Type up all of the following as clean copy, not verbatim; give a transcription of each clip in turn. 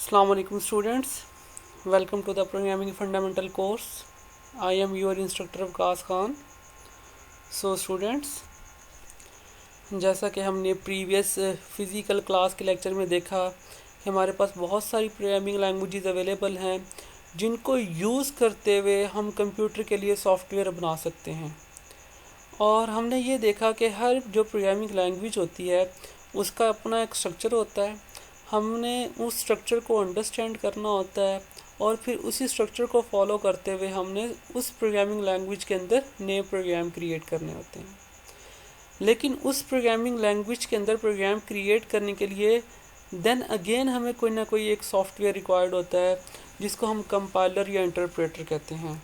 Assalamu alaikum students, welcome to the programming fundamental course. I am your instructor Waqas Khan. So students, जैसा कि हमने previous physical class के lecture में देखा कि हमारे पास बहुत सारी प्रोग्रामिंग लैंग्वेजेस अवेलेबल हैं जिनको यूज़ करते हुए हम कंप्यूटर के लिए सॉफ्टवेयर बना सकते हैं। और हमने ये देखा कि हर जो प्रोग्रामिंग लैंग्वेज होती है उसका अपना एक स्ट्रक्चर होता है। हमने उस स्ट्रक्चर को अंडरस्टैंड करना होता है और फिर उसी स्ट्रक्चर को फॉलो करते हुए हमने उस प्रोग्रामिंग लैंग्वेज के अंदर नए प्रोग्राम क्रिएट करने होते हैं। लेकिन उस प्रोग्रामिंग लैंग्वेज के अंदर प्रोग्राम क्रिएट करने के लिए देन अगेन हमें कोई ना कोई एक सॉफ्टवेयर रिक्वायर्ड होता है जिसको हम कंपाइलर या इंटरप्रेटर कहते हैं।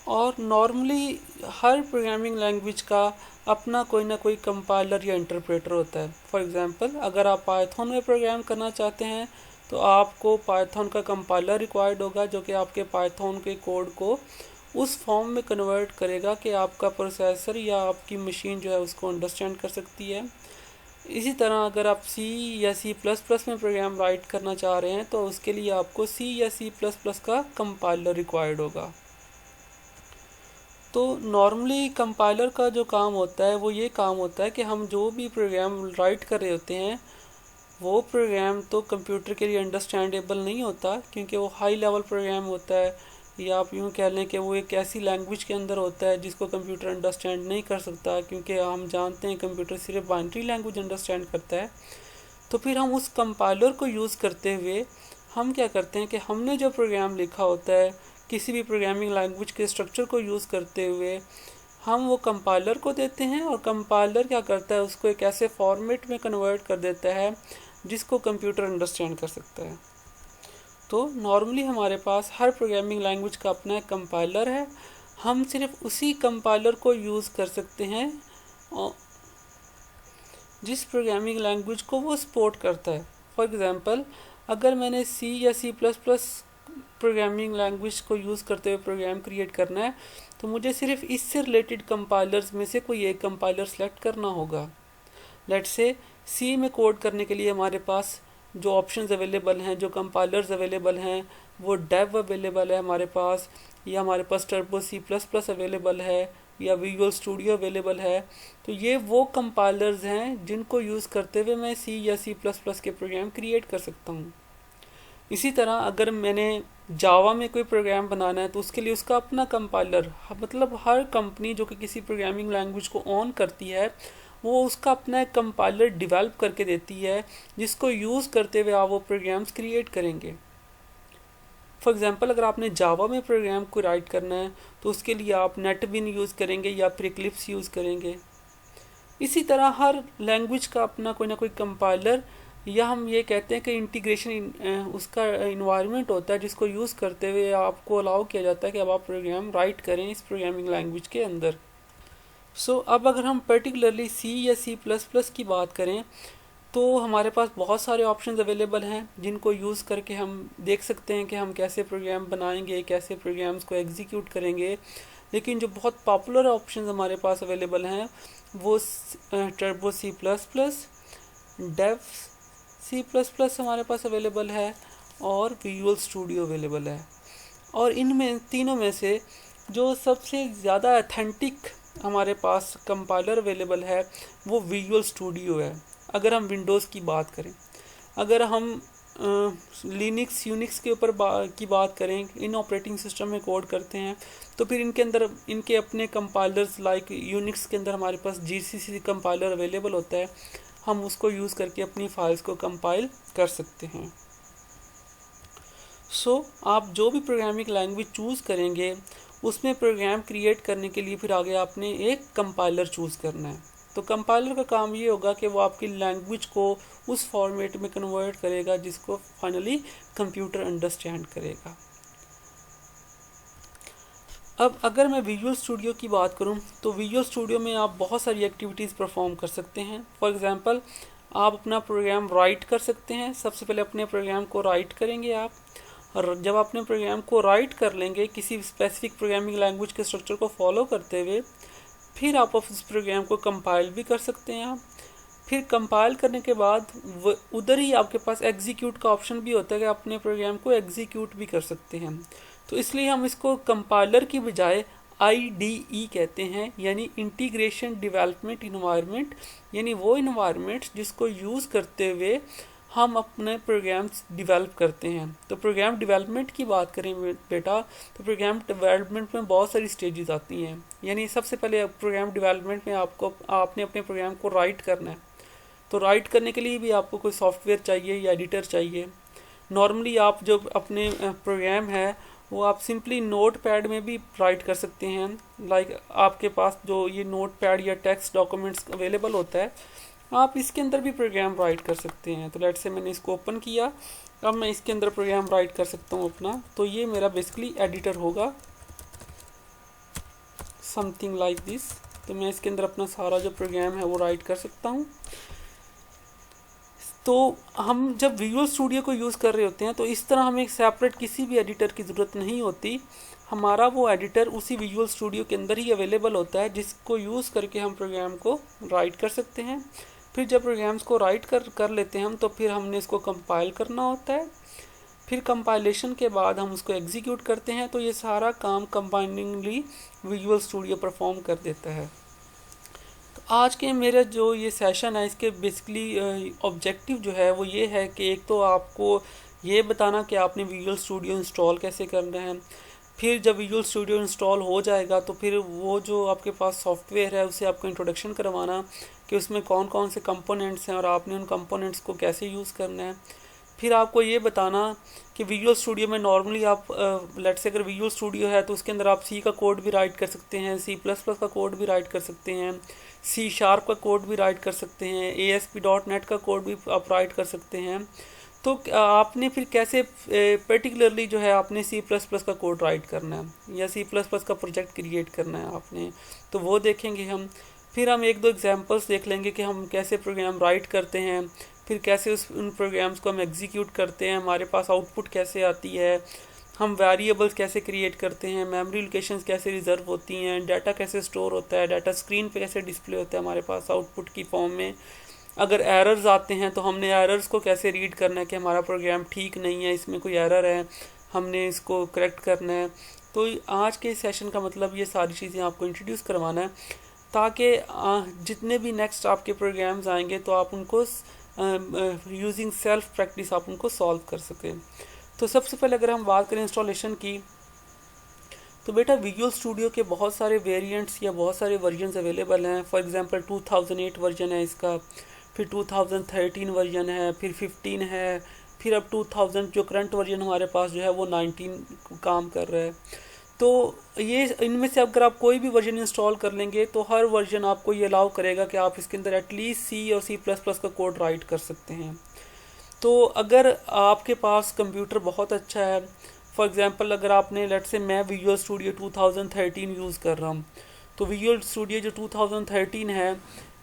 और नॉर्मली हर प्रोग्रामिंग लैंग्वेज का अपना कोई ना कोई कंपाइलर या इंटरप्रेटर होता है। फॉर एग्जांपल, अगर आप पाइथन में प्रोग्राम करना चाहते हैं तो आपको पाइथन का कंपाइलर रिक्वायर्ड होगा जो कि आपके पाइथन के कोड को उस फॉर्म में कन्वर्ट करेगा कि आपका प्रोसेसर या आपकी मशीन जो है उसको अंडरस्टैंड कर सकती है। इसी तरह अगर आप सी या सी प्लस प्लस में प्रोग्राम राइट करना चाह रहे हैं तो उसके लिए आपको सी या सी प्लस प्लस का कंपाइलर रिक्वायर्ड होगा। तो नॉर्मली कंपाइलर का जो काम होता है वो ये काम होता है कि हम जो भी प्रोग्राम राइट कर रहे होते हैं वो प्रोग्राम तो कंप्यूटर के लिए अंडरस्टैंडेबल नहीं होता क्योंकि वो हाई लेवल प्रोग्राम होता है, या आप यूँ कह लें कि वो एक ऐसी लैंग्वेज के अंदर होता है जिसको कंप्यूटर अंडरस्टैंड नहीं कर सकता, क्योंकि हम जानते हैं कंप्यूटर सिर्फ बाइनरी लैंग्वेज अंडरस्टैंड करता है। तो फिर हम उस कंपाइलर को यूज़ करते हुए हम क्या करते हैं कि हमने जो प्रोग्राम लिखा होता है किसी भी प्रोग्रामिंग लैंग्वेज के स्ट्रक्चर को यूज़ करते हुए हम वो कंपाइलर को देते हैं और कंपाइलर क्या करता है उसको एक ऐसे फॉर्मेट में कन्वर्ट कर देता है जिसको कंप्यूटर अंडरस्टैंड कर सकता है। तो नॉर्मली हमारे पास हर प्रोग्रामिंग लैंग्वेज का अपना एक कंपाइलर है, हम सिर्फ उसी कंपाइलर को यूज़ कर सकते हैं जिस प्रोग्रामिंग लैंग्वेज को वो सपोर्ट करता है। फॉर एग्ज़ाम्पल, अगर मैंने सी या C plus plus programming language को यूज़ करते हुए प्रोग्राम क्रिएट करना है तो मुझे सिर्फ इससे रिलेटेड कंपाइलर्स में से कोई एक कंपाइलर सेलेक्ट करना होगा। लेट्स से सी में कोड करने के लिए हमारे पास जो ऑप्शंस अवेलेबल हैं, जो कंपाइलर्स अवेलेबल हैं, वो डेव अवेलेबल है हमारे पास, या हमारे पास turbo C plus plus available है, या विजुअल स्टूडियो अवेलेबल है। तो ये वो कंपाइलर्स हैं जिनको यूज़ करते हुए मैं सी या सी प्लस प्लस के प्रोग्राम क्रिएट कर सकता हूँ। इसी तरह अगर मैंने जावा में कोई प्रोग्राम बनाना है तो उसके लिए उसका अपना कंपाइलर, मतलब हर कंपनी जो कि किसी प्रोग्रामिंग लैंग्वेज को ऑन करती है वो उसका अपना एक कंपाइलर डिवेल्प करके देती है जिसको यूज़ करते हुए आप वो प्रोग्राम्स क्रिएट करेंगे। फॉर एग्जांपल, अगर आपने जावा में प्रोग्राम को राइट करना है तो उसके लिए आप नेटबिन यूज़ करेंगे या फिर इक्लिप्स यूज़ करेंगे। इसी तरह हर लैंग्वेज का अपना कोई ना कोई कंपाइलर, या हम ये कहते हैं कि इंटीग्रेशन उसका इन्वायरमेंट होता है जिसको यूज़ करते हुए आपको अलाउ किया जाता है कि अब आप प्रोग्राम राइट करें इस प्रोग्रामिंग लैंग्वेज के अंदर। अब अगर हम पर्टिकुलरली सी या सी प्लस प्लस की बात करें तो हमारे पास बहुत सारे ऑप्शंस अवेलेबल हैं जिनको यूज़ करके हम देख सकते हैं कि हम कैसे प्रोग्राम बनाएंगे, कैसे प्रोग्राम्स को एग्जीक्यूट करेंगे। लेकिन जो बहुत पॉपुलर ऑप्शंस हमारे पास अवेलेबल हैं वो turbo C plus plus, dev C plus plus हमारे पास अवेलेबल है और विजुअल स्टूडियो अवेलेबल है। और इनमें तीनों में से जो सबसे ज़्यादा ऑथेंटिक हमारे पास कंपाइलर अवेलेबल है वो विजुअल स्टूडियो है। अगर हम विंडोज़ की बात करें, अगर हम लिनक्स यूनिक्स के ऊपर की बात करें, इन ऑपरेटिंग सिस्टम में कोड करते हैं तो फिर इनके अंदर इनके अपने कंपाइलर्स, लाइक यूनिक्स के अंदर हमारे पास जीसीसी कंपाइलर अवेलेबल होता है, हम उसको यूज़ करके अपनी फाइल्स को कंपाइल कर सकते हैं। आप जो भी प्रोग्रामिंग लैंग्वेज चूज़ करेंगे उसमें प्रोग्राम क्रिएट करने के लिए फिर आगे आपने एक कंपाइलर चूज़ करना है। तो कंपाइलर का काम ये होगा कि वो आपकी लैंग्वेज को उस फॉर्मेट में कन्वर्ट करेगा जिसको फाइनली कंप्यूटर अंडरस्टैंड करेगा। अब अगर मैं विजुअल स्टूडियो की बात करूं तो विजुअल स्टूडियो में आप बहुत सारी एक्टिविटीज़ परफॉर्म कर सकते हैं। फॉर एग्जांपल, आप अपना प्रोग्राम राइट कर सकते हैं। सबसे पहले अपने प्रोग्राम को राइट करेंगे आप, और जब अपने प्रोग्राम को राइट कर लेंगे किसी स्पेसिफिक प्रोग्रामिंग लैंग्वेज के स्ट्रक्चर को फॉलो करते हुए, फिर आप उस प्रोग्राम को कंपाइल भी कर सकते हैं आप। फिर कंपाइल करने के बाद उधर ही आपके पास एग्जीक्यूट का ऑप्शन भी होता है कि अपने प्रोग्राम को एग्जीक्यूट भी कर सकते हैं। तो इसलिए हम इसको कंपाइलर की बजाय IDE कहते हैं, यानी इंटीग्रेशन डेवलपमेंट इन्वायरमेंट, यानी वो इन्वायरमेंट जिसको यूज़ करते हुए हम अपने प्रोग्राम्स डेवलप करते हैं। तो प्रोग्राम डेवलपमेंट की बात करें बेटा, तो प्रोग्राम डेवलपमेंट में बहुत सारी स्टेजेस आती हैं। यानी सबसे पहले प्रोग्राम डेवलपमेंट में आपने अपने प्रोग्राम को राइट करना है। तो राइट करने के लिए भी आपको कोई सॉफ्टवेयर चाहिए या एडिटर चाहिए। नॉर्मली आप जो अपने प्रोग्राम है वो आप सिंपली नोट पैड में भी राइट कर सकते हैं। लाइक आपके पास जो ये नोट पैड या टेक्स्ट डॉक्यूमेंट्स अवेलेबल होता है, आप इसके अंदर भी प्रोग्राम राइट कर सकते हैं। तो लेट से मैंने इसको ओपन किया, अब मैं इसके अंदर प्रोग्राम राइट कर सकता हूँ अपना। तो ये मेरा बेसिकली एडिटर होगा, समथिंग लाइक दिस। तो मैं इसके अंदर अपना सारा जो प्रोग्राम है वो राइट कर सकता हूँ। तो हम जब विजुअल स्टूडियो को यूज़ कर रहे होते हैं तो इस तरह हमें सेपरेट किसी भी एडिटर की ज़रूरत नहीं होती। हमारा वो एडिटर उसी विजुअल स्टूडियो के अंदर ही अवेलेबल होता है, जिसको यूज़ करके हम प्रोग्राम को राइट कर सकते हैं। फिर जब प्रोग्राम्स को राइट कर लेते हैं हम, तो फिर हमने इसको कंपाइल करना होता है। फिर कंपाइलेशन के बाद हम उसको एग्जीक्यूट करते हैं। तो ये सारा काम कंबाइनिंगली विजुअल स्टूडियो परफॉर्म कर देता है। तो आज के मेरा जो ये सेशन है, इसके बेसिकली ऑब्जेक्टिव जो है वो ये है कि एक तो आपको ये बताना कि आपने विजुअल स्टूडियो इंस्टॉल कैसे करना है। फिर जब विजुअल स्टूडियो इंस्टॉल हो जाएगा तो फिर वो जो आपके पास सॉफ्टवेयर है उसे आपको इंट्रोडक्शन करवाना कि उसमें कौन कौन से कंपोनेंट्स हैं और आपने उन कंपोनेंट्स को कैसे यूज़ करना है। फिर आपको ये बताना कि विजुअल स्टूडियो में नॉर्मली आप लेट से अगर विजुअल स्टूडियो है तो उसके अंदर आप C का कोड भी राइट कर सकते हैं, C++ का कोड भी राइट कर सकते हैं, C# का कोड भी राइट कर सकते हैं, ASP.NET का कोड भी आप राइट कर सकते हैं। तो आपने फिर कैसे पर्टिकुलरली जो है आपने C++ का कोड राइट करना है या C++ का प्रोजेक्ट क्रिएट करना है आपने, तो वो देखेंगे हम। फिर हम एक दो एग्जांपल्स देख लेंगे कि हम कैसे प्रोग्राम राइट करते हैं, फिर कैसे उन प्रोग्राम्स को हम एग्जीक्यूट करते हैं, हमारे पास आउटपुट कैसे आती है, हम वेरिएबल्स कैसे क्रिएट करते हैं, मेमोरी लोकेशंस कैसे रिजर्व होती हैं, डाटा कैसे स्टोर होता है, डाटा स्क्रीन पे कैसे डिस्प्ले होता है हमारे पास आउटपुट की फॉर्म में। अगर एरर्स आते हैं तो हमने एरर्स को कैसे रीड करना है कि हमारा प्रोग्राम ठीक नहीं है, इसमें कोई एरर है, हमने इसको करेक्ट करना है। तो आज के सेशन का मतलब ये सारी चीज़ें आपको इंट्रोड्यूस करवाना है, ताकि जितने भी नेक्स्ट आपके प्रोग्राम्स आएंगे तो आप उनको यूजिंग सेल्फ प्रैक्टिस आप उनको सॉल्व कर सकें। तो सबसे पहले अगर हम बात करें इंस्टॉलेशन की, तो बेटा विजुअल स्टूडियो के बहुत सारे वेरिएंट्स या बहुत सारे वर्जन्स अवेलेबल हैं। फॉर एग्जांपल 2008 वर्जन है इसका, फिर 2013 वर्जन है, फिर 15 है, फिर अब 2000 जो करंट वर्जन हमारे पास जो है वो 19 काम कर रहा है। तो ये इनमें से अगर आप कोई भी वर्जन इंस्टॉल कर लेंगे तो हर वर्जन आपको ये अलाउ करेगा कि आप इसके अंदर एटलीस्ट C और C++ का कोड राइट कर सकते हैं। तो अगर आपके पास कंप्यूटर बहुत अच्छा है, फॉर एग्जांपल अगर आपने लेट से मैं विजुअल स्टूडियो 2013 यूज़ कर रहा हूँ, तो विजुअल स्टूडियो जो 2013 है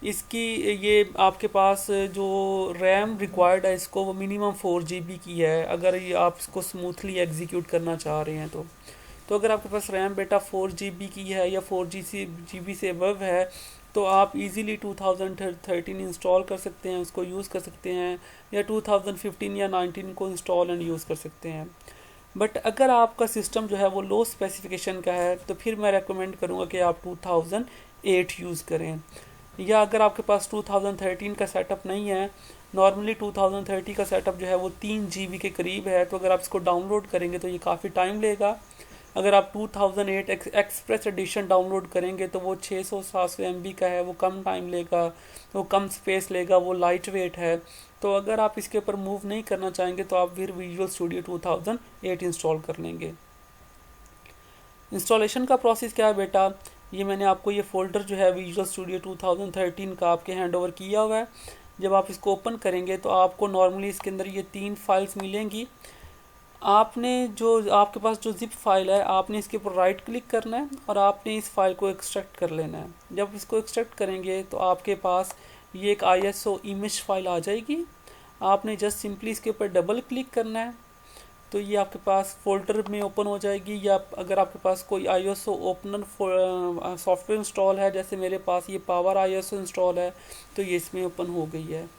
इसकी ये आपके पास जो रैम रिक्वायर्ड है इसको वो मिनिमम 4 GB की है, अगर ये आप इसको स्मूथली एग्जीक्यूट करना चाह रहे हैं तो अगर आपके पास रैम बेटा 4 GB की है या 4 GB से अबव है तो आप इजीली 2013 इंस्टॉल कर सकते हैं, उसको यूज़ कर सकते हैं, या 2015 या 19 को इंस्टॉल एंड यूज़ कर सकते हैं। बट अगर आपका सिस्टम जो है वो लो स्पेसिफिकेशन का है तो फिर मैं रेकमेंड करूँगा कि आप 2008 यूज़ करें। या अगर आपके पास 2013 का सेटअप नहीं है, नॉर्मली 2030 का सेटअप जो है वो 3 GB के करीब है, तो अगर आप इसको डाउनलोड करेंगे तो ये काफ़ी टाइम लेगा। अगर आप 2008 एक्सप्रेस एडिशन डाउनलोड करेंगे तो वो 600-700 MB का है, वो कम टाइम लेगा, वो कम स्पेस लेगा, वो लाइट वेट है। तो अगर आप इसके ऊपर मूव नहीं करना चाहेंगे तो आप फिर विजुअल स्टूडियो 2008 इंस्टॉल कर लेंगे। इंस्टॉलेशन का प्रोसेस क्या है बेटा, ये मैंने आपको ये फ़ोल्डर जो है विजुअल स्टूडियो 2013 का आपके हैंड ओवर किया हुआ है। जब आप इसको ओपन करेंगे तो आपको नॉर्मली इसके अंदर ये 3 फाइल्स मिलेंगी। आपने जो आपके पास जो जिप फाइल है आपने इसके ऊपर राइट क्लिक करना है और आपने इस फाइल को एक्सट्रैक्ट कर लेना है। जब इसको एक्सट्रैक्ट करेंगे तो आपके पास ये एक ISO इमेज फाइल आ जाएगी। आपने जस्ट सिंपली इसके ऊपर डबल क्लिक करना है। तो ये आपके पास फोल्डर में ओपन हो जाएगी, या अगर आपके पास कोई ISO ओपनर सॉफ्टवेयर इंस्टॉल है, जैसे मेरे पास ये पावर ISO इंस्टॉल है, तो ये इसमें ओपन हो गई है।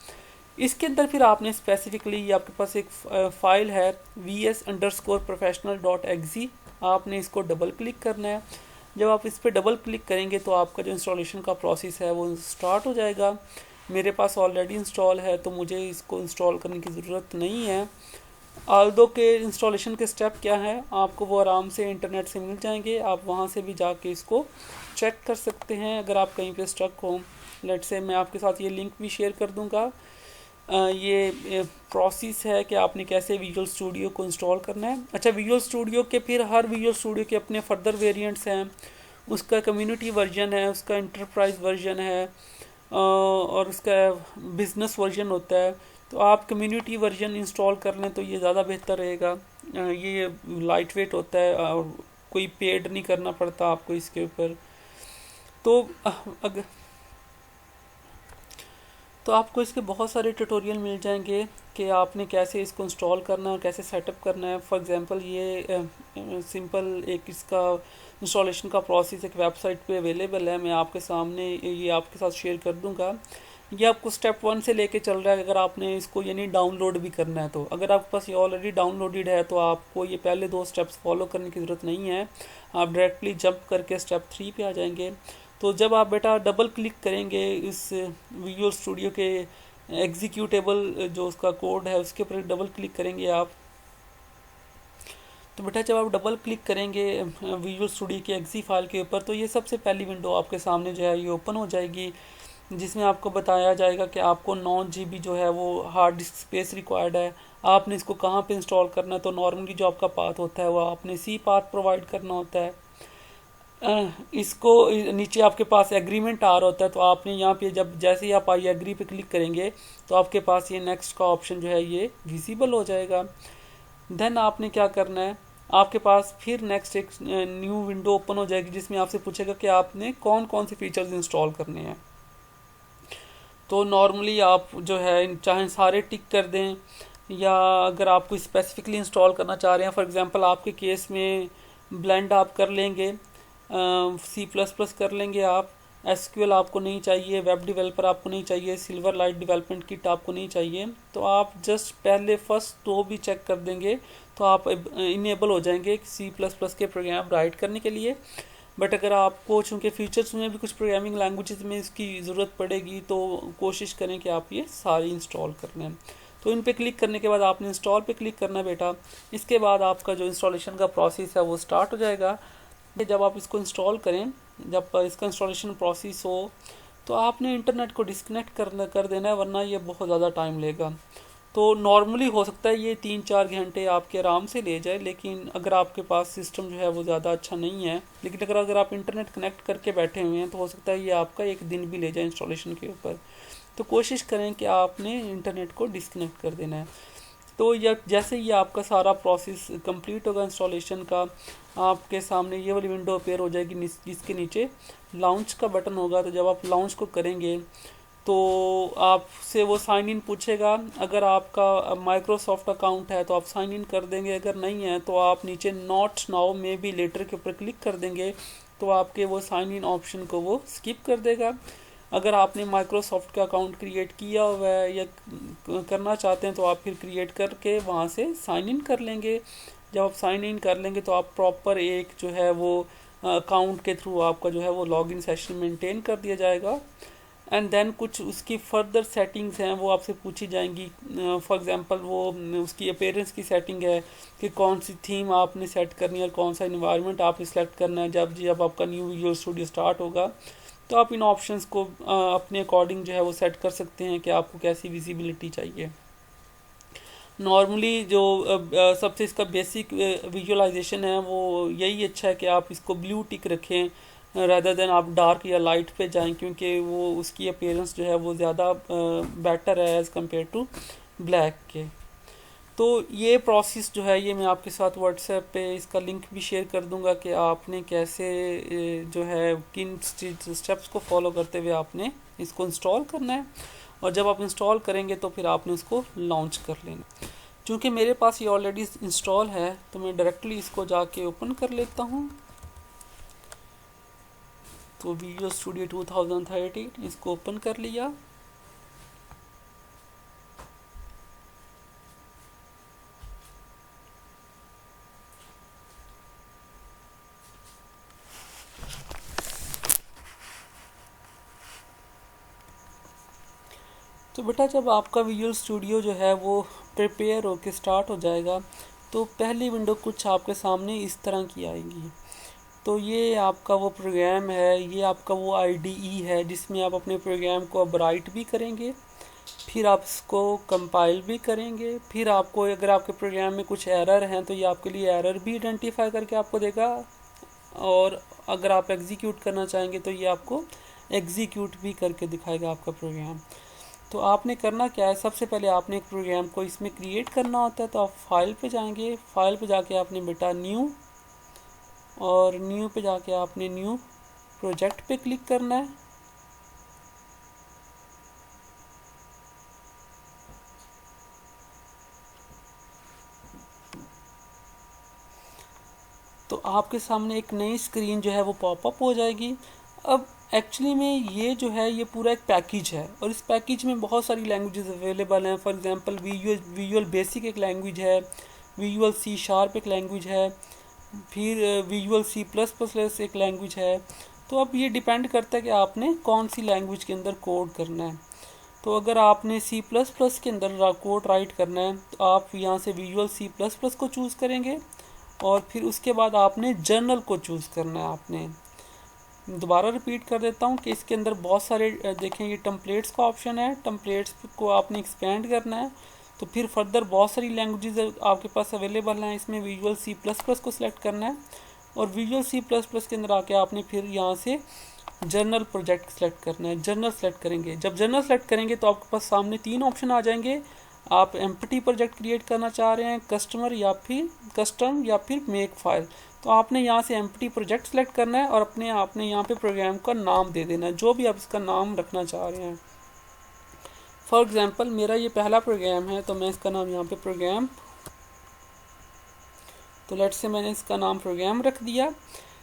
इसके अंदर फिर आपने स्पेसिफिकली ये आपके पास एक फाइल है vs_professional.exe, आपने इसको डबल क्लिक करना है। जब आप इस पर डबल क्लिक करेंगे तो आपका जो इंस्टॉलेशन का प्रोसेस है वो स्टार्ट हो जाएगा। मेरे पास ऑलरेडी इंस्टॉल है तो मुझे इसको इंस्टॉल करने की ज़रूरत नहीं है। आल्दो के इंस्टॉलेशन के स्टेप क्या है आपको वो आराम से इंटरनेट से मिल जाएंगे, आप वहाँ से भी जाके इसको चेक कर सकते हैं अगर आप कहीं पे स्टक हो। लेट से मैं आपके साथ ये लिंक भी शेयर कर दूँगा। ये प्रोसेस है कि आपने कैसे विजुअल स्टूडियो को इंस्टॉल करना है। अच्छा, विजुअल स्टूडियो के फिर हर विजुअल स्टूडियो के अपने फर्दर वेरिएंट्स हैं, उसका कम्युनिटी वर्जन है, उसका इंटरप्राइज वर्जन है और उसका बिजनेस वर्जन होता है। तो आप कम्युनिटी वर्जन इंस्टॉल कर लें तो ये ज़्यादा बेहतर रहेगा। ये लाइट वेट होता है और कोई पेड नहीं करना पड़ता आपको इसके ऊपर। तो आपको इसके बहुत सारे ट्यूटोरियल मिल जाएंगे कि आपने कैसे इसको इंस्टॉल करना है और कैसे सेटअप करना है। फॉर एग्जांपल ये सिंपल एक इसका इंस्टॉलेशन का प्रोसेस एक वेबसाइट पे अवेलेबल है, मैं आपके सामने ये आपके साथ शेयर कर दूंगा। ये आपको स्टेप 1 से लेके चल रहा है। अगर आपने इसको यानी डाउनलोड भी करना है तो अगर आपके पास ये ऑलरेडी डाउनलोडेड है तो आपको ये पहले 2 स्टेप्स फॉलो करने की ज़रूरत नहीं है, आप डायरेक्टली जंप करके स्टेप 3 पे आ जाएंगे। तो जब आप बेटा डबल क्लिक करेंगे इस विजुअल स्टूडियो के एग्जीक्यूटेबल जो उसका कोड है उसके ऊपर डबल क्लिक करेंगे आप, तो बेटा जब आप डबल क्लिक करेंगे विजुअल स्टूडियो की एक्सी फाइल के ऊपर तो ये सबसे पहली विंडो आपके सामने जो है ये ओपन हो जाएगी, जिसमें आपको बताया जाएगा कि आपको 9 GB जो है वो हार्ड डिस्क स्पेस रिक्वायर्ड है। आपने इसको कहाँ पे इंस्टॉल करना है, तो नॉर्मली जो आपका पाथ होता है वो आपने सी पाथ प्रोवाइड करना होता है। इसको नीचे आपके पास एग्रीमेंट आ रहा होता है, तो आपने यहाँ पे जब जैसे ही आप आई एग्री पे क्लिक करेंगे तो आपके पास ये नेक्स्ट का ऑप्शन जो है ये विजिबल हो जाएगा। देन आपने क्या करना है, आपके पास फिर नेक्स्ट एक न्यू विंडो ओपन हो जाएगी जिसमें आपसे पूछेगा कि आपने कौन कौन से फीचर्स इंस्टॉल करने हैं। तो नॉर्मली आप जो है चाहे सारे टिक कर दें, या अगर आप कोई स्पेसिफिकली इंस्टॉल करना चाह रहे हैं, फॉर एग्जांपल आपके केस में ब्लेंड आप कर लेंगे, C++ कर लेंगे आप, SQL आपको नहीं चाहिए, वेब डेवलपर आपको नहीं चाहिए, सिल्वर लाइट डेवलपमेंट किट आपको नहीं चाहिए, तो आप जस्ट पहले फर्स्ट 2 भी चेक कर देंगे तो आप इनेबल हो जाएंगे C++ के प्रोग्राम राइट करने के लिए। बट अगर आपको चूँकि फीचर्स में भी कुछ प्रोग्रामिंग लैंग्वेजेस में इसकी ज़रूरत पड़ेगी तो कोशिश करें कि आप ये सारी इंस्टॉल कर लें। तो इन पे क्लिक करने के बाद आपने इंस्टॉल पे क्लिक करना है बेटा। इसके बाद आपका जो इंस्टॉलेशन का प्रोसेस है वो स्टार्ट हो जाएगा। जब आप इसको इंस्टॉल करें, जब इसका इंस्टॉलेशन प्रोसेस हो तो आपने इंटरनेट को डिस्कनेक्ट कर देना है, वरना ये बहुत ज़्यादा टाइम लेगा। तो नॉर्मली हो सकता है ये 3-4 घंटे आपके आराम से ले जाए, लेकिन अगर आपके पास सिस्टम जो है वो ज़्यादा अच्छा नहीं है, लेकिन अगर आप इंटरनेट कनेक्ट करके बैठे हुए हैं तो हो सकता है ये आपका 1 दिन भी ले जाए इंस्टॉलेशन के ऊपर। तो कोशिश करें कि आपने इंटरनेट को डिस्कनेक्ट कर देना है। तो जैसे ही आपका सारा प्रोसेस कंप्लीट होगा इंस्टॉलेशन का, आपके सामने ये वाली विंडो अपेयर हो जाएगी जिसके नीचे लॉन्च का बटन होगा। तो जब आप लॉन्च को करेंगे तो आपसे वो साइन इन पूछेगा। अगर आपका माइक्रोसॉफ्ट अकाउंट है तो आप साइन इन कर देंगे, अगर नहीं है तो आप नीचे not now maybe later के ऊपर क्लिक कर देंगे तो आपके वो साइन इन ऑप्शन को वो स्किप कर देगा। अगर आपने माइक्रोसॉफ्ट का अकाउंट क्रिएट किया हुआ है या करना चाहते हैं तो आप फिर क्रिएट करके वहाँ से साइन इन कर लेंगे। जब आप साइन इन कर लेंगे तो आप प्रॉपर एक जो है वो अकाउंट के थ्रू आपका जो है वो लॉगिन सेशन मेंटेन कर दिया जाएगा। एंड देन कुछ उसकी फर्दर सेटिंग्स हैं वो आपसे पूछी जाएंगी। फॉर एग्जांपल वो उसकी अपीयरेंस की सेटिंग है कि कौन सी थीम आपने सेट करनी है और कौन सा इन्वायरमेंट आपने सेलेक्ट करना है। जब आपका न्यू विजुअल स्टूडियो स्टार्ट होगा तो आप इन ऑप्शंस को अपने अकॉर्डिंग जो है वो सेट कर सकते हैं कि आपको कैसी विजिबिलिटी चाहिए। नॉर्मली जो सबसे इसका बेसिक विजुअलाइजेशन है वो यही अच्छा है कि आप इसको ब्लू टिक रखें रादर देन आप डार्क या लाइट पे जाएं, क्योंकि वो उसकी अपीयरेंस जो है वो ज़्यादा बेटर है एज़ कम्पेयर टू ब्लैक के। तो ये प्रोसेस जो है ये मैं आपके साथ व्हाट्सएप पे इसका लिंक भी शेयर कर दूंगा कि आपने कैसे जो है किन स्टेप्स को फॉलो करते हुए आपने इसको इंस्टॉल करना है, और जब आप इंस्टॉल करेंगे तो फिर आपने उसको लॉन्च कर लेना। चूँकि मेरे पास ये ऑलरेडी इंस्टॉल है तो मैं डायरेक्टली इसको जाके ओपन कर लेता हूँ। तो विजुअल स्टूडियो 2013 इसको ओपन कर लिया। तो बेटा जब आपका विजुअल स्टूडियो जो है वो प्रिपेयर होके स्टार्ट हो जाएगा तो पहली विंडो कुछ आपके सामने इस तरह की आएगी। तो ये आपका वो प्रोग्राम है, ये आपका वो आईडीई है जिसमें आप अपने प्रोग्राम को अब राइट भी करेंगे, फिर आप इसको कंपाइल भी करेंगे, फिर आपको अगर आपके प्रोग्राम में कुछ एरर हैं तो ये आपके लिए एरर भी आइडेंटिफाई करके आपको देगा, और अगर आप एग्जीक्यूट करना चाहेंगे तो ये आपको एग्जीक्यूट भी करके दिखाएगा आपका प्रोग्राम। तो आपने करना क्या है, सबसे पहले आपने एक प्रोग्राम को इसमें क्रिएट करना होता है। तो आप फाइल पे जाएंगे, फाइल पे जाके आपने बेटा न्यू, और न्यू पे जाके आपने न्यू प्रोजेक्ट पे क्लिक करना है। तो आपके सामने एक नई स्क्रीन जो है वो पॉपअप हो जाएगी। अब एक्चुअली में ये जो है ये पूरा एक पैकेज है, और इस पैकेज में बहुत सारी लैंग्वेजेस अवेलेबल हैं। फॉर एग्जांपल विजुअल बेसिक एक लैंग्वेज है, विजुअल सी शार्प एक लैंग्वेज है, फिर विजुअल सी प्लस प्लस एक लैंग्वेज है। तो अब ये डिपेंड करता है कि आपने कौन सी लैंग्वेज के अंदर कोड करना है। तो अगर आपने सी प्लस प्लस के अंदर कोड राइट करना है तो आप यहाँ से विजुअल सी प्लस प्लस को चूज़ करेंगे, और फिर उसके बाद आपने जर्नल को चूज़ करना है। आपने दोबारा रिपीट कर देता हूँ कि इसके अंदर बहुत सारे देखें, ये टेम्पलेट्स का ऑप्शन है, टेम्पलेट्स को आपने एक्सपेंड करना है। तो फिर फर्दर बहुत सारी लैंग्वेजेस आपके पास अवेलेबल हैं, इसमें विजुअल सी प्लस प्लस को सिलेक्ट करना है, और विजुअल सी प्लस प्लस के अंदर आके आपने फिर यहाँ से जर्नल प्रोजेक्ट सेलेक्ट करना है। जर्नल सेलेक्ट करेंगे, जब जर्नल सेलेक्ट करेंगे तो आपके पास सामने तीन ऑप्शन आ जाएंगे। आप एम्प्टी प्रोजेक्ट क्रिएट करना चाह रहे हैं, कस्टम या फिर मेक फाइल। तो आपने यहाँ से एम्प्टी प्रोजेक्ट सेलेक्ट करना है, और आपने यहाँ पे प्रोग्राम का नाम दे देना है, जो भी आप इसका नाम रखना चाह रहे हैं। फॉर एग्जांपल मेरा ये पहला प्रोग्राम है तो मैं इसका नाम यहाँ पे प्रोग्राम, तो लेट्स से मैंने इसका नाम प्रोग्राम रख दिया।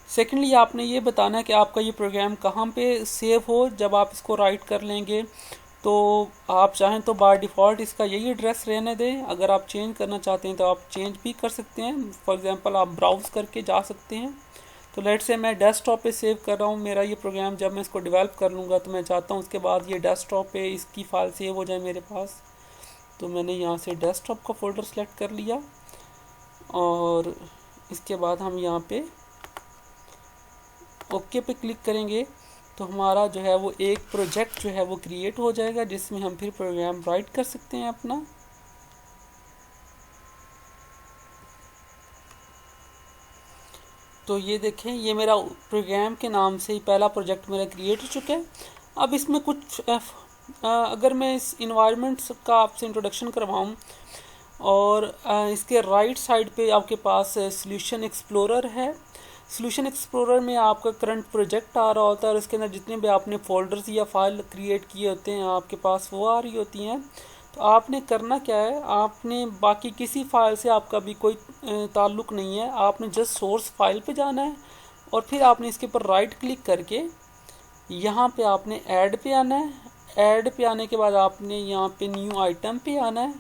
सेकेंडली आपने ये बताना है कि आपका ये प्रोग्राम कहाँ पे सेव हो जब आप इसको राइट कर लेंगे। तो आप चाहें तो बाय डिफ़ॉल्ट इसका यही एड्रेस रहने दें, अगर आप चेंज करना चाहते हैं तो आप चेंज भी कर सकते हैं। फॉर एग्जांपल आप ब्राउज़ करके जा सकते हैं। तो लेट से मैं डेस्कटॉप पे सेव कर रहा हूँ मेरा ये प्रोग्राम, जब मैं इसको डेवलप कर लूँगा तो मैं चाहता हूँ उसके बाद ये डेस्कटॉप पे इसकी फ़ाइल सेव हो जाए मेरे पास। तो मैंने यहाँ से डेस्कटॉप का फ़ोल्डर सेलेक्ट कर लिया, और इसके बाद हम यहाँ पे ओके पे क्लिक करेंगे तो हमारा जो है वो एक प्रोजेक्ट जो है वो क्रिएट हो जाएगा, जिसमें हम फिर प्रोग्राम राइट कर सकते हैं अपना। तो ये देखें, ये मेरा प्रोग्राम के नाम से ही पहला प्रोजेक्ट मेरा क्रिएट हो चुका है। अब इसमें कुछ अगर मैं इस इन्वायरमेंट का आपसे इंट्रोडक्शन करवाऊँ, और इसके राइट साइड पे आपके पास सॉल्यूशन एक्सप्लोरर है। सॉल्यूशन एक्सप्लोरर में आपका करंट प्रोजेक्ट आ रहा होता है, और इसके अंदर जितने भी आपने फोल्डर्स या फाइल क्रिएट किए होते हैं आपके पास वो आ रही होती हैं। तो आपने करना क्या है, आपने बाकी किसी फाइल से आपका भी कोई ताल्लुक़ नहीं है, आपने जस्ट सोर्स फाइल पे जाना है, और फिर आपने इसके ऊपर राइट क्लिक करके यहाँ पे आपने ऐड पे आना है। ऐड पे आने के बाद आपने यहाँ पे न्यू आइटम पे आना है,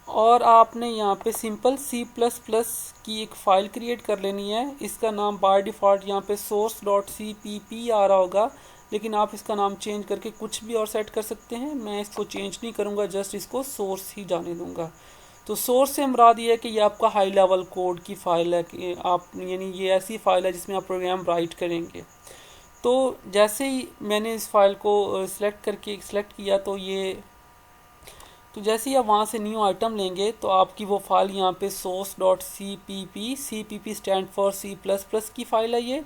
और आपने यहाँ पे सिंपल सी प्लस प्लस की एक फ़ाइल क्रिएट कर लेनी है। इसका नाम बाय डिफ़ॉल्ट यहाँ पे source.cpp आ रहा होगा, लेकिन आप इसका नाम चेंज करके कुछ भी और सेट कर सकते हैं। मैं इसको चेंज नहीं करूँगा, जस्ट इसको सोर्स ही जाने दूँगा। तो सोर्स से मुराद ये है कि ये आपका हाई लेवल कोड की फ़ाइल है, कि आप यानी ये ऐसी फ़ाइल है जिसमें आप प्रोग्राम राइट करेंगे। तो जैसे ही मैंने इस फाइल को सेलेक्ट किया तो जैसे ही आप वहाँ से न्यू आइटम लेंगे तो आपकी वो फाइल यहाँ पे source.cpp stand for C plus plus की फ़ाइल है ये।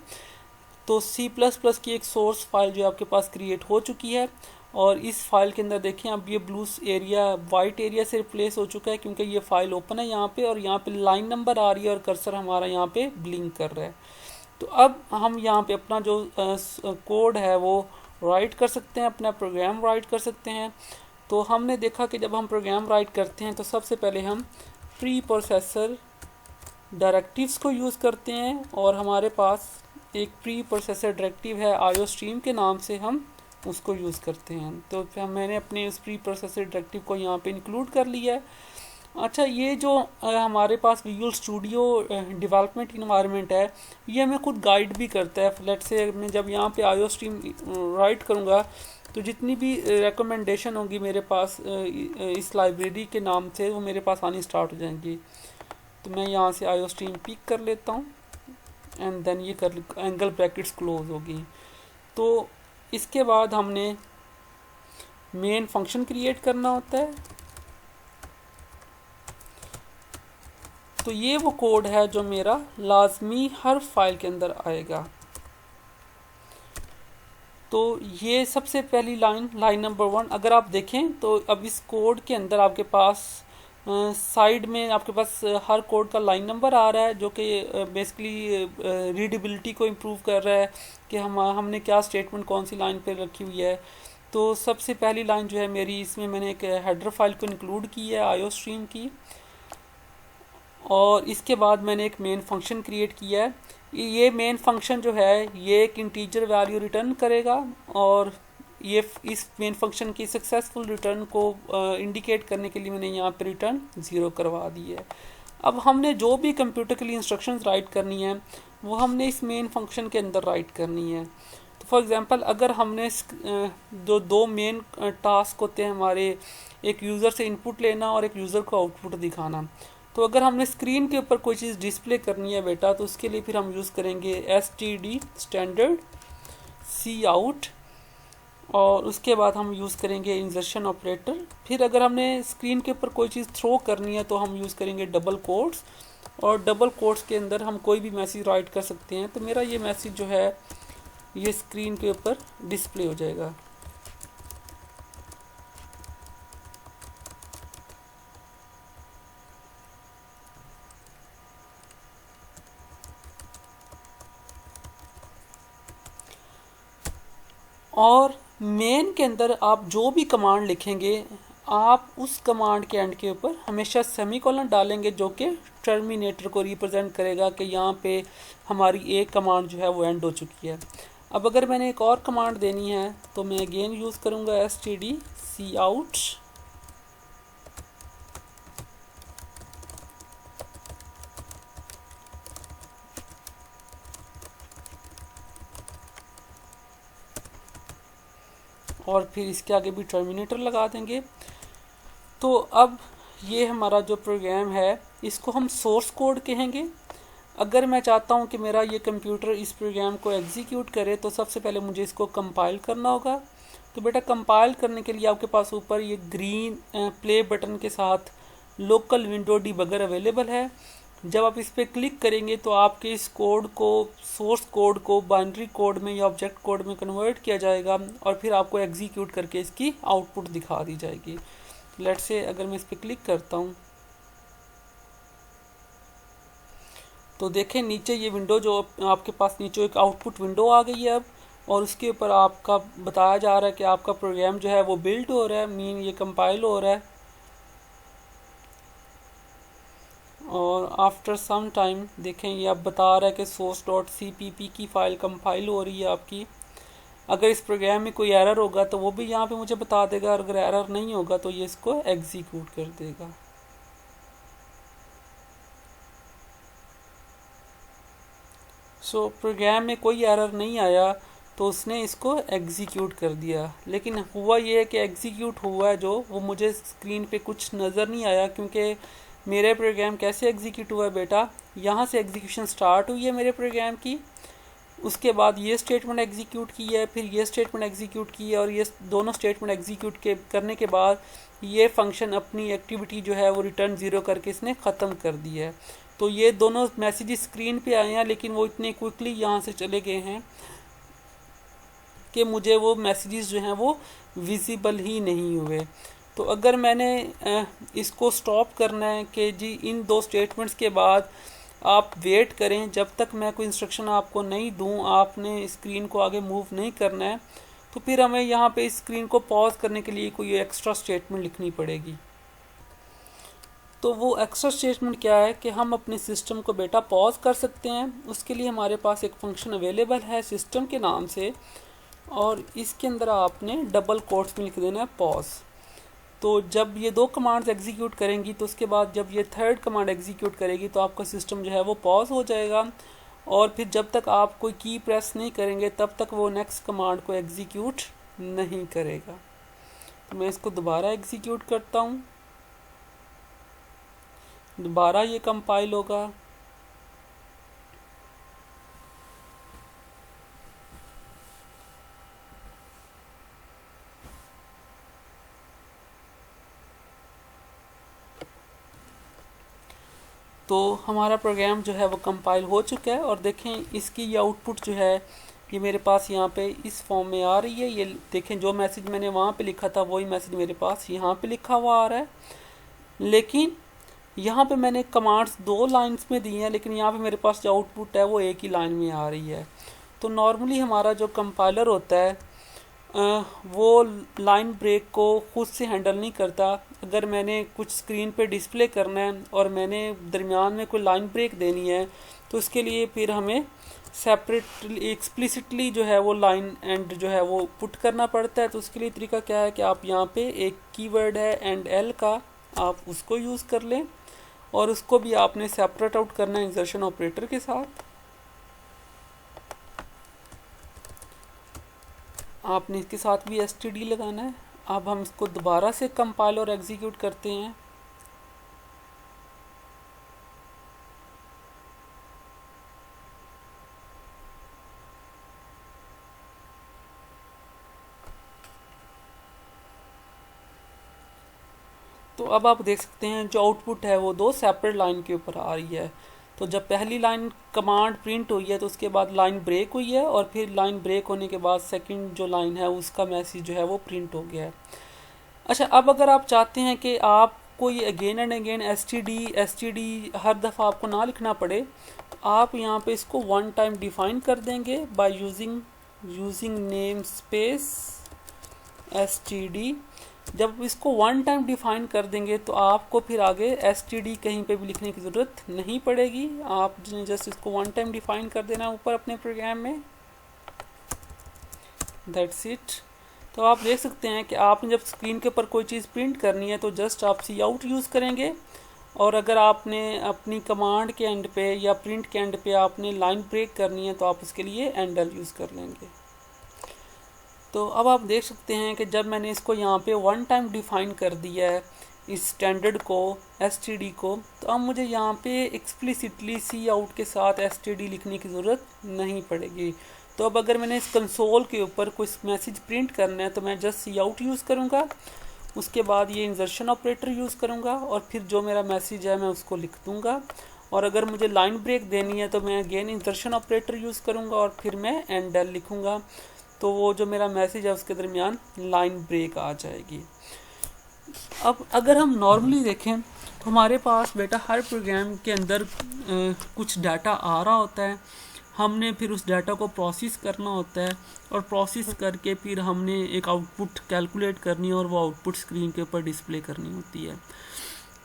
तो सी प्लस प्लस की एक सोर्स फाइल जो आपके पास क्रिएट हो चुकी है, और इस फाइल के अंदर देखें अब ये ब्लू एरिया वाइट एरिया से रिप्लेस हो चुका है, क्योंकि ये फाइल ओपन है यहाँ पे, और यहाँ पे लाइन नंबर आ रही है और कर्सर हमारा यहाँ पे ब्लिंक कर रहा है। तो अब हम यहाँ पे अपना जो कोड है वो राइट कर सकते हैं, अपना प्रोग्राम राइट कर सकते हैं। तो हमने देखा कि जब हम प्रोग्राम राइट करते हैं तो सबसे पहले हम प्री प्रोसेसर डायरेक्टिव्स को यूज़ करते हैं, और हमारे पास एक प्री प्रोसेसर डायरेक्टिव है आईओ स्ट्रीम के नाम से, हम उसको यूज़ करते हैं। तो फिर मैंने अपने उस प्री प्रोसेसर डायरेक्टिव को यहाँ पे इंक्लूड कर लिया है। अच्छा, ये जो हमारे पास विजुअल स्टूडियो डेवलपमेंट इन्वायरमेंट है, ये हमें खुद गाइड भी करता है। लेट्स से मैं जब यहाँ पे आईओ स्ट्रीम राइट करूँगा तो जितनी भी रिकमेंडेशन होंगी मेरे पास इस लाइब्रेरी के नाम से, वो मेरे पास आनी स्टार्ट हो जाएंगी। तो मैं यहाँ से आईओ स्ट्रीम पिक कर लेता हूँ एंड देन ये कर एंगल ब्रैकेट्स क्लोज होगी। तो इसके बाद हमने मेन फंक्शन क्रिएट करना होता है। तो ये वो कोड है जो मेरा लाजमी हर फाइल के अंदर आएगा। तो ये सबसे पहली लाइन नंबर 1 अगर आप देखें तो अब इस कोड के अंदर आपके पास साइड में आपके पास हर कोड का लाइन नंबर आ रहा है, जो कि बेसिकली रीडेबिलिटी को इम्प्रूव कर रहा है कि हमने क्या स्टेटमेंट कौन सी लाइन पे रखी हुई है। तो सबसे पहली लाइन जो है मेरी, इसमें मैंने एक हेडर फाइल को इंक्लूड की है आईओ स्ट्रीम की, और इसके बाद मैंने एक मेन फंक्शन क्रिएट किया है। ये मेन फंक्शन जो है ये एक इंटीजर वैल्यू रिटर्न करेगा, और ये इस मेन फंक्शन की सक्सेसफुल रिटर्न को इंडिकेट करने के लिए मैंने यहाँ पे रिटर्न 0 करवा दी है। अब हमने जो भी कंप्यूटर के लिए इंस्ट्रक्शंस राइट करनी है वो हमने इस मेन फंक्शन के अंदर राइट करनी है। तो फॉर एग्जांपल अगर हमने जो दो मेन टास्क होते हैं हमारे, एक यूज़र से इनपुट लेना और एक यूज़र को आउटपुट दिखाना, तो अगर हमने स्क्रीन के ऊपर कोई चीज़ डिस्प्ले करनी है बेटा, तो उसके लिए फिर हम यूज़ करेंगे std स्टैंडर्ड सी आउट, और उसके बाद हम यूज़ करेंगे इंसर्शन ऑपरेटर। फिर अगर हमने स्क्रीन के ऊपर कोई चीज़ थ्रो करनी है तो हम यूज़ करेंगे डबल कोट्स, और डबल कोट्स के अंदर हम कोई भी मैसेज राइट कर सकते हैं। तो मेरा ये मैसेज जो है ये स्क्रीन के ऊपर डिस्प्ले हो जाएगा। और मेन के अंदर आप जो भी कमांड लिखेंगे, आप उस कमांड के एंड के ऊपर हमेशा सेमीकोलन डालेंगे, जो कि टर्मिनेटर को रिप्रेजेंट करेगा कि यहाँ पे हमारी एक कमांड जो है वो एंड हो चुकी है। अब अगर मैंने एक और कमांड देनी है तो मैं अगेन यूज़ करूँगा std सी आउट, और फिर इसके आगे भी टर्मिनेटर लगा देंगे। तो अब ये हमारा जो प्रोग्राम है इसको हम सोर्स कोड कहेंगे। अगर मैं चाहता हूँ कि मेरा ये कंप्यूटर इस प्रोग्राम को एग्जीक्यूट करे तो सबसे पहले मुझे इसको कंपाइल करना होगा। तो बेटा कंपाइल करने के लिए आपके पास ऊपर ये ग्रीन प्ले बटन के साथ लोकल विंडो डिबगर अवेलेबल है। जब आप इस पर क्लिक करेंगे तो आपके इस कोड को, सोर्स कोड को बाइनरी कोड में या ऑब्जेक्ट कोड में कन्वर्ट किया जाएगा, और फिर आपको एग्जीक्यूट करके इसकी आउटपुट दिखा दी जाएगी। लेट्स से अगर मैं इस पर क्लिक करता हूँ तो देखें नीचे ये विंडो जो आपके पास नीचे एक आउटपुट विंडो आ गई है अब, और उसके ऊपर आपका बताया जा रहा है कि आपका प्रोग्राम जो है वो बिल्ड हो रहा है, मीन ये कंपाइल हो रहा है। और आफ्टर सम टाइम देखें ये अब बता रहा है कि source.cpp की फ़ाइल कंपाइल हो रही है आपकी। अगर इस प्रोग्राम में कोई एरर होगा तो वो भी यहाँ पे मुझे बता देगा, और अगर एरर नहीं होगा तो ये इसको एग्जीक्यूट कर देगा। सो प्रोग्राम में कोई एरर नहीं आया तो उसने इसको एग्जीक्यूट कर दिया, लेकिन हुआ ये है कि एग्जीक्यूट हुआ है जो वो मुझे स्क्रीन पे कुछ नज़र नहीं आया, क्योंकि मेरे प्रोग्राम कैसे एग्जीक्यूट हुआ है बेटा, यहाँ से एग्जीक्यूशन स्टार्ट हुई है मेरे प्रोग्राम की, उसके बाद ये स्टेटमेंट एग्जीक्यूट की है, फिर ये स्टेटमेंट एग्जीक्यूट की है, और ये दोनों स्टेटमेंट एग्जीक्यूट करने के बाद ये फंक्शन अपनी एक्टिविटी जो है वो रिटर्न 0 करके इसने ख़त्म कर दी है। तो ये दोनों मैसेजेस स्क्रीन पे आए हैं, लेकिन वो इतने क्विकली यहाँ से चले गए हैं कि मुझे वो मैसेजेस जो हैं वो विजिबल ही नहीं हुए। तो अगर मैंने इसको स्टॉप करना है कि जी इन दो स्टेटमेंट्स के बाद आप वेट करें जब तक मैं कोई इंस्ट्रक्शन आपको नहीं दूं, आपने स्क्रीन को आगे मूव नहीं करना है, तो फिर हमें यहाँ पे इस स्क्रीन को पॉज करने के लिए कोई एक्स्ट्रा स्टेटमेंट लिखनी पड़ेगी। तो वो एक्स्ट्रा स्टेटमेंट क्या है कि हम अपने सिस्टम को बेटा पॉज कर सकते हैं। उसके लिए हमारे पास एक फंक्शन अवेलेबल है सिस्टम के नाम से, और इसके अंदर आपने डबल कोट्स में लिख देना है पॉज। तो जब ये दो कमांड्स एग्जीक्यूट करेंगी तो उसके बाद जब ये थर्ड कमांड एग्जीक्यूट करेगी तो आपका सिस्टम जो है वो पॉज हो जाएगा, और फिर जब तक आप कोई की प्रेस नहीं करेंगे तब तक वो नेक्स्ट कमांड को एग्जीक्यूट नहीं करेगा। तो मैं इसको दोबारा एग्जीक्यूट करता हूँ, दोबारा ये कंपाइल होगा। तो हमारा प्रोग्राम जो है वो कंपाइल हो चुका है, और देखें इसकी ये आउटपुट जो है ये मेरे पास यहाँ पे इस फॉर्म में आ रही है। ये देखें जो मैसेज मैंने वहाँ पे लिखा था वही मैसेज मेरे पास यहाँ पे लिखा हुआ आ रहा है, लेकिन यहाँ पे मैंने कमांड्स दो लाइंस में दी हैं, लेकिन यहाँ पे मेरे पास जो आउटपुट है वो एक ही लाइन में आ रही है। तो नॉर्मली हमारा जो कंपाइलर होता है वो लाइन ब्रेक को खुद से हैंडल नहीं करता। अगर मैंने कुछ स्क्रीन पे डिस्प्ले करना है और मैंने दरमियान में कोई लाइन ब्रेक देनी है तो उसके लिए फिर हमें सेपरेटली एक्सप्लिसिटली जो है वो लाइन एंड जो है वो पुट करना पड़ता है। तो उसके लिए तरीका क्या है कि आप यहाँ पे एक कीवर्ड है एंड एल का, आप उसको यूज़ कर लें, और उसको भी आपने सेपरेट आउट करना है इंसर्शन ऑपरेटर के साथ। आपने इसके साथ भी std लगाना है। अब हम इसको दोबारा से कंपाइल और एग्जीक्यूट करते हैं। तो अब आप देख सकते हैं जो आउटपुट है वो दो सेपरेट लाइन के ऊपर आ रही है। तो जब पहली लाइन कमांड प्रिंट हुई है तो उसके बाद लाइन ब्रेक हुई है, और फिर लाइन ब्रेक होने के बाद सेकंड जो लाइन है उसका मैसेज जो है वो प्रिंट हो गया है। अच्छा, अब अगर आप चाहते हैं कि आप कोई अगेन एंड अगेन एसटीडी हर दफ़ा आपको ना लिखना पड़े, आप यहाँ पे इसको वन टाइम डिफाइन कर देंगे by using name space STD. जब इसको वन टाइम डिफाइन कर देंगे तो आपको फिर आगे एसटीडी कहीं पे भी लिखने की ज़रूरत नहीं पड़ेगी। आप जस्ट इसको वन टाइम डिफाइन कर देना ऊपर अपने प्रोग्राम में, दैट्स इट। तो आप देख सकते हैं कि आपने जब स्क्रीन के ऊपर कोई चीज़ प्रिंट करनी है तो जस्ट आप सी आउट यूज़ करेंगे, और अगर आपने अपनी कमांड के एंड पे या प्रिंट के एंड पे आपने लाइन ब्रेक करनी है तो आप उसके लिए एंड एल यूज़ कर लेंगे। तो अब आप देख सकते हैं कि जब मैंने इसको यहाँ पे वन टाइम डिफाइन कर दिया है इस स्टैंडर्ड को एसटीडी को, तो अब मुझे यहाँ पे एक्सप्लिसिटली सी आउट के साथ एसटीडी लिखने की ज़रूरत नहीं पड़ेगी। तो अब अगर मैंने इस कंसोल के ऊपर कुछ मैसेज प्रिंट करना है तो मैं जस्ट सी आउट यूज़ करूँगा, उसके बाद ये इंसर्शन ऑपरेटर यूज़ करूँगा, और फिर जो मेरा मैसेज है मैं उसको लिख दूँगा। और अगर मुझे लाइन ब्रेक देनी है तो मैं अगेन इंसर्शन ऑपरेटर यूज़ करूँगा और फिर मैं एंड एल लिखूँगा। तो वो जो मेरा मैसेज है उसके दरमियान लाइन ब्रेक आ जाएगी। अब अगर हम नॉर्मली देखें तो हमारे पास बेटा हर प्रोग्राम के अंदर कुछ डाटा आ रहा होता है, हमने फिर उस डाटा को प्रोसेस करना होता है, और प्रोसेस करके फिर हमने एक आउटपुट कैलकुलेट करनी है और वो आउटपुट स्क्रीन के ऊपर डिस्प्ले करनी होती है।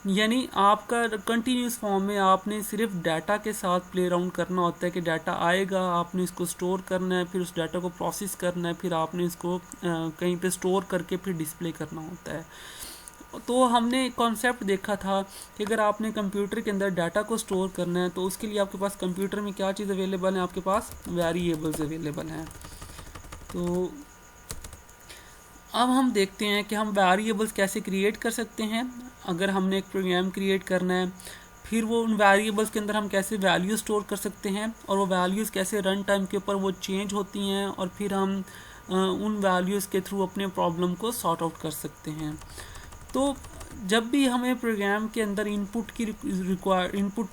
यानी आपका कंटिन्यूस फॉर्म में आपने सिर्फ डाटा के साथ प्ले अराउंड करना होता है कि डाटा आएगा, आपने इसको स्टोर करना है, फिर उस डाटा को प्रोसेस करना है, फिर आपने इसको कहीं पे स्टोर करके फिर डिस्प्ले करना होता है। तो हमने कॉन्सेप्ट देखा था कि अगर आपने कंप्यूटर के अंदर डाटा को स्टोर करना है तो उसके लिए आपके पास कंप्यूटर में क्या चीज़ अवेलेबल है, आपके पास वेरिएबल्स अवेलेबल हैं। तो अब हम देखते हैं कि हम वेरिएबल्स कैसे क्रिएट कर सकते हैं। अगर हमने एक प्रोग्राम क्रिएट करना है, फिर वो उन वेरिएबल्स के अंदर हम कैसे वैल्यू स्टोर कर सकते हैं, और वो वैल्यूज़ कैसे रन टाइम के ऊपर वो चेंज होती हैं, और फिर हम उन वैल्यूज़ के थ्रू अपने प्रॉब्लम को सॉर्ट आउट कर सकते हैं। तो जब भी हमें प्रोग्राम के अंदर इनपुट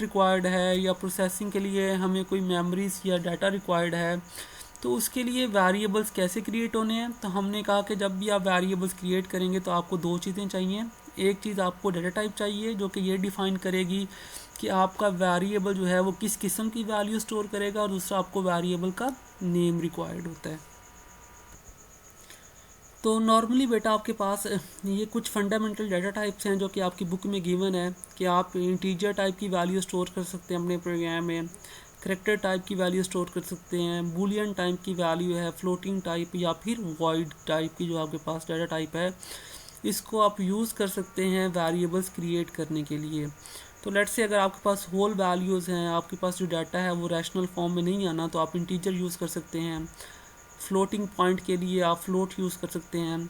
रिक्वायर्ड है, या प्रोसेसिंग के लिए हमें कोई मेमोरीज या डाटा रिक्वायर्ड है, तो उसके लिए वेरिएबल्स कैसे क्रिएट होने हैं। तो हमने कहा कि जब भी आप वेरिएबल्स क्रिएट करेंगे तो आपको दो चीज़ें चाहिए। एक चीज़ आपको डाटा टाइप चाहिए जो कि ये डिफ़ाइन करेगी कि आपका वेरिएबल जो है वो किस किस्म की वैल्यू स्टोर करेगा, और दूसरा आपको वेरिएबल का नेम रिक्वायर्ड होता है। तो नॉर्मली बेटा आपके पास ये कुछ फंडामेंटल डाटा टाइप्स हैं जो कि आपकी बुक में गिवन है कि आप इंटीजर टाइप की वैल्यू स्टोर कर सकते हैं अपने प्रोग्राम में, करैक्टर टाइप की वैल्यू स्टोर कर सकते हैं, बूलियन टाइप की वैल्यू है, फ्लोटिंग टाइप या फिर वॉइड टाइप की जो आपके पास डाटा टाइप है, इसको आप यूज़ कर सकते हैं वेरिएबल्स क्रिएट करने के लिए। तो लेट्स से अगर आपके पास होल वैल्यूज़ हैं, आपके पास जो डाटा है वो रैशनल फॉर्म में नहीं आना, तो आप इंटीजर यूज़ कर सकते हैं। फ्लोटिंग पॉइंट के लिए आप फ्लोट यूज़ कर सकते हैं।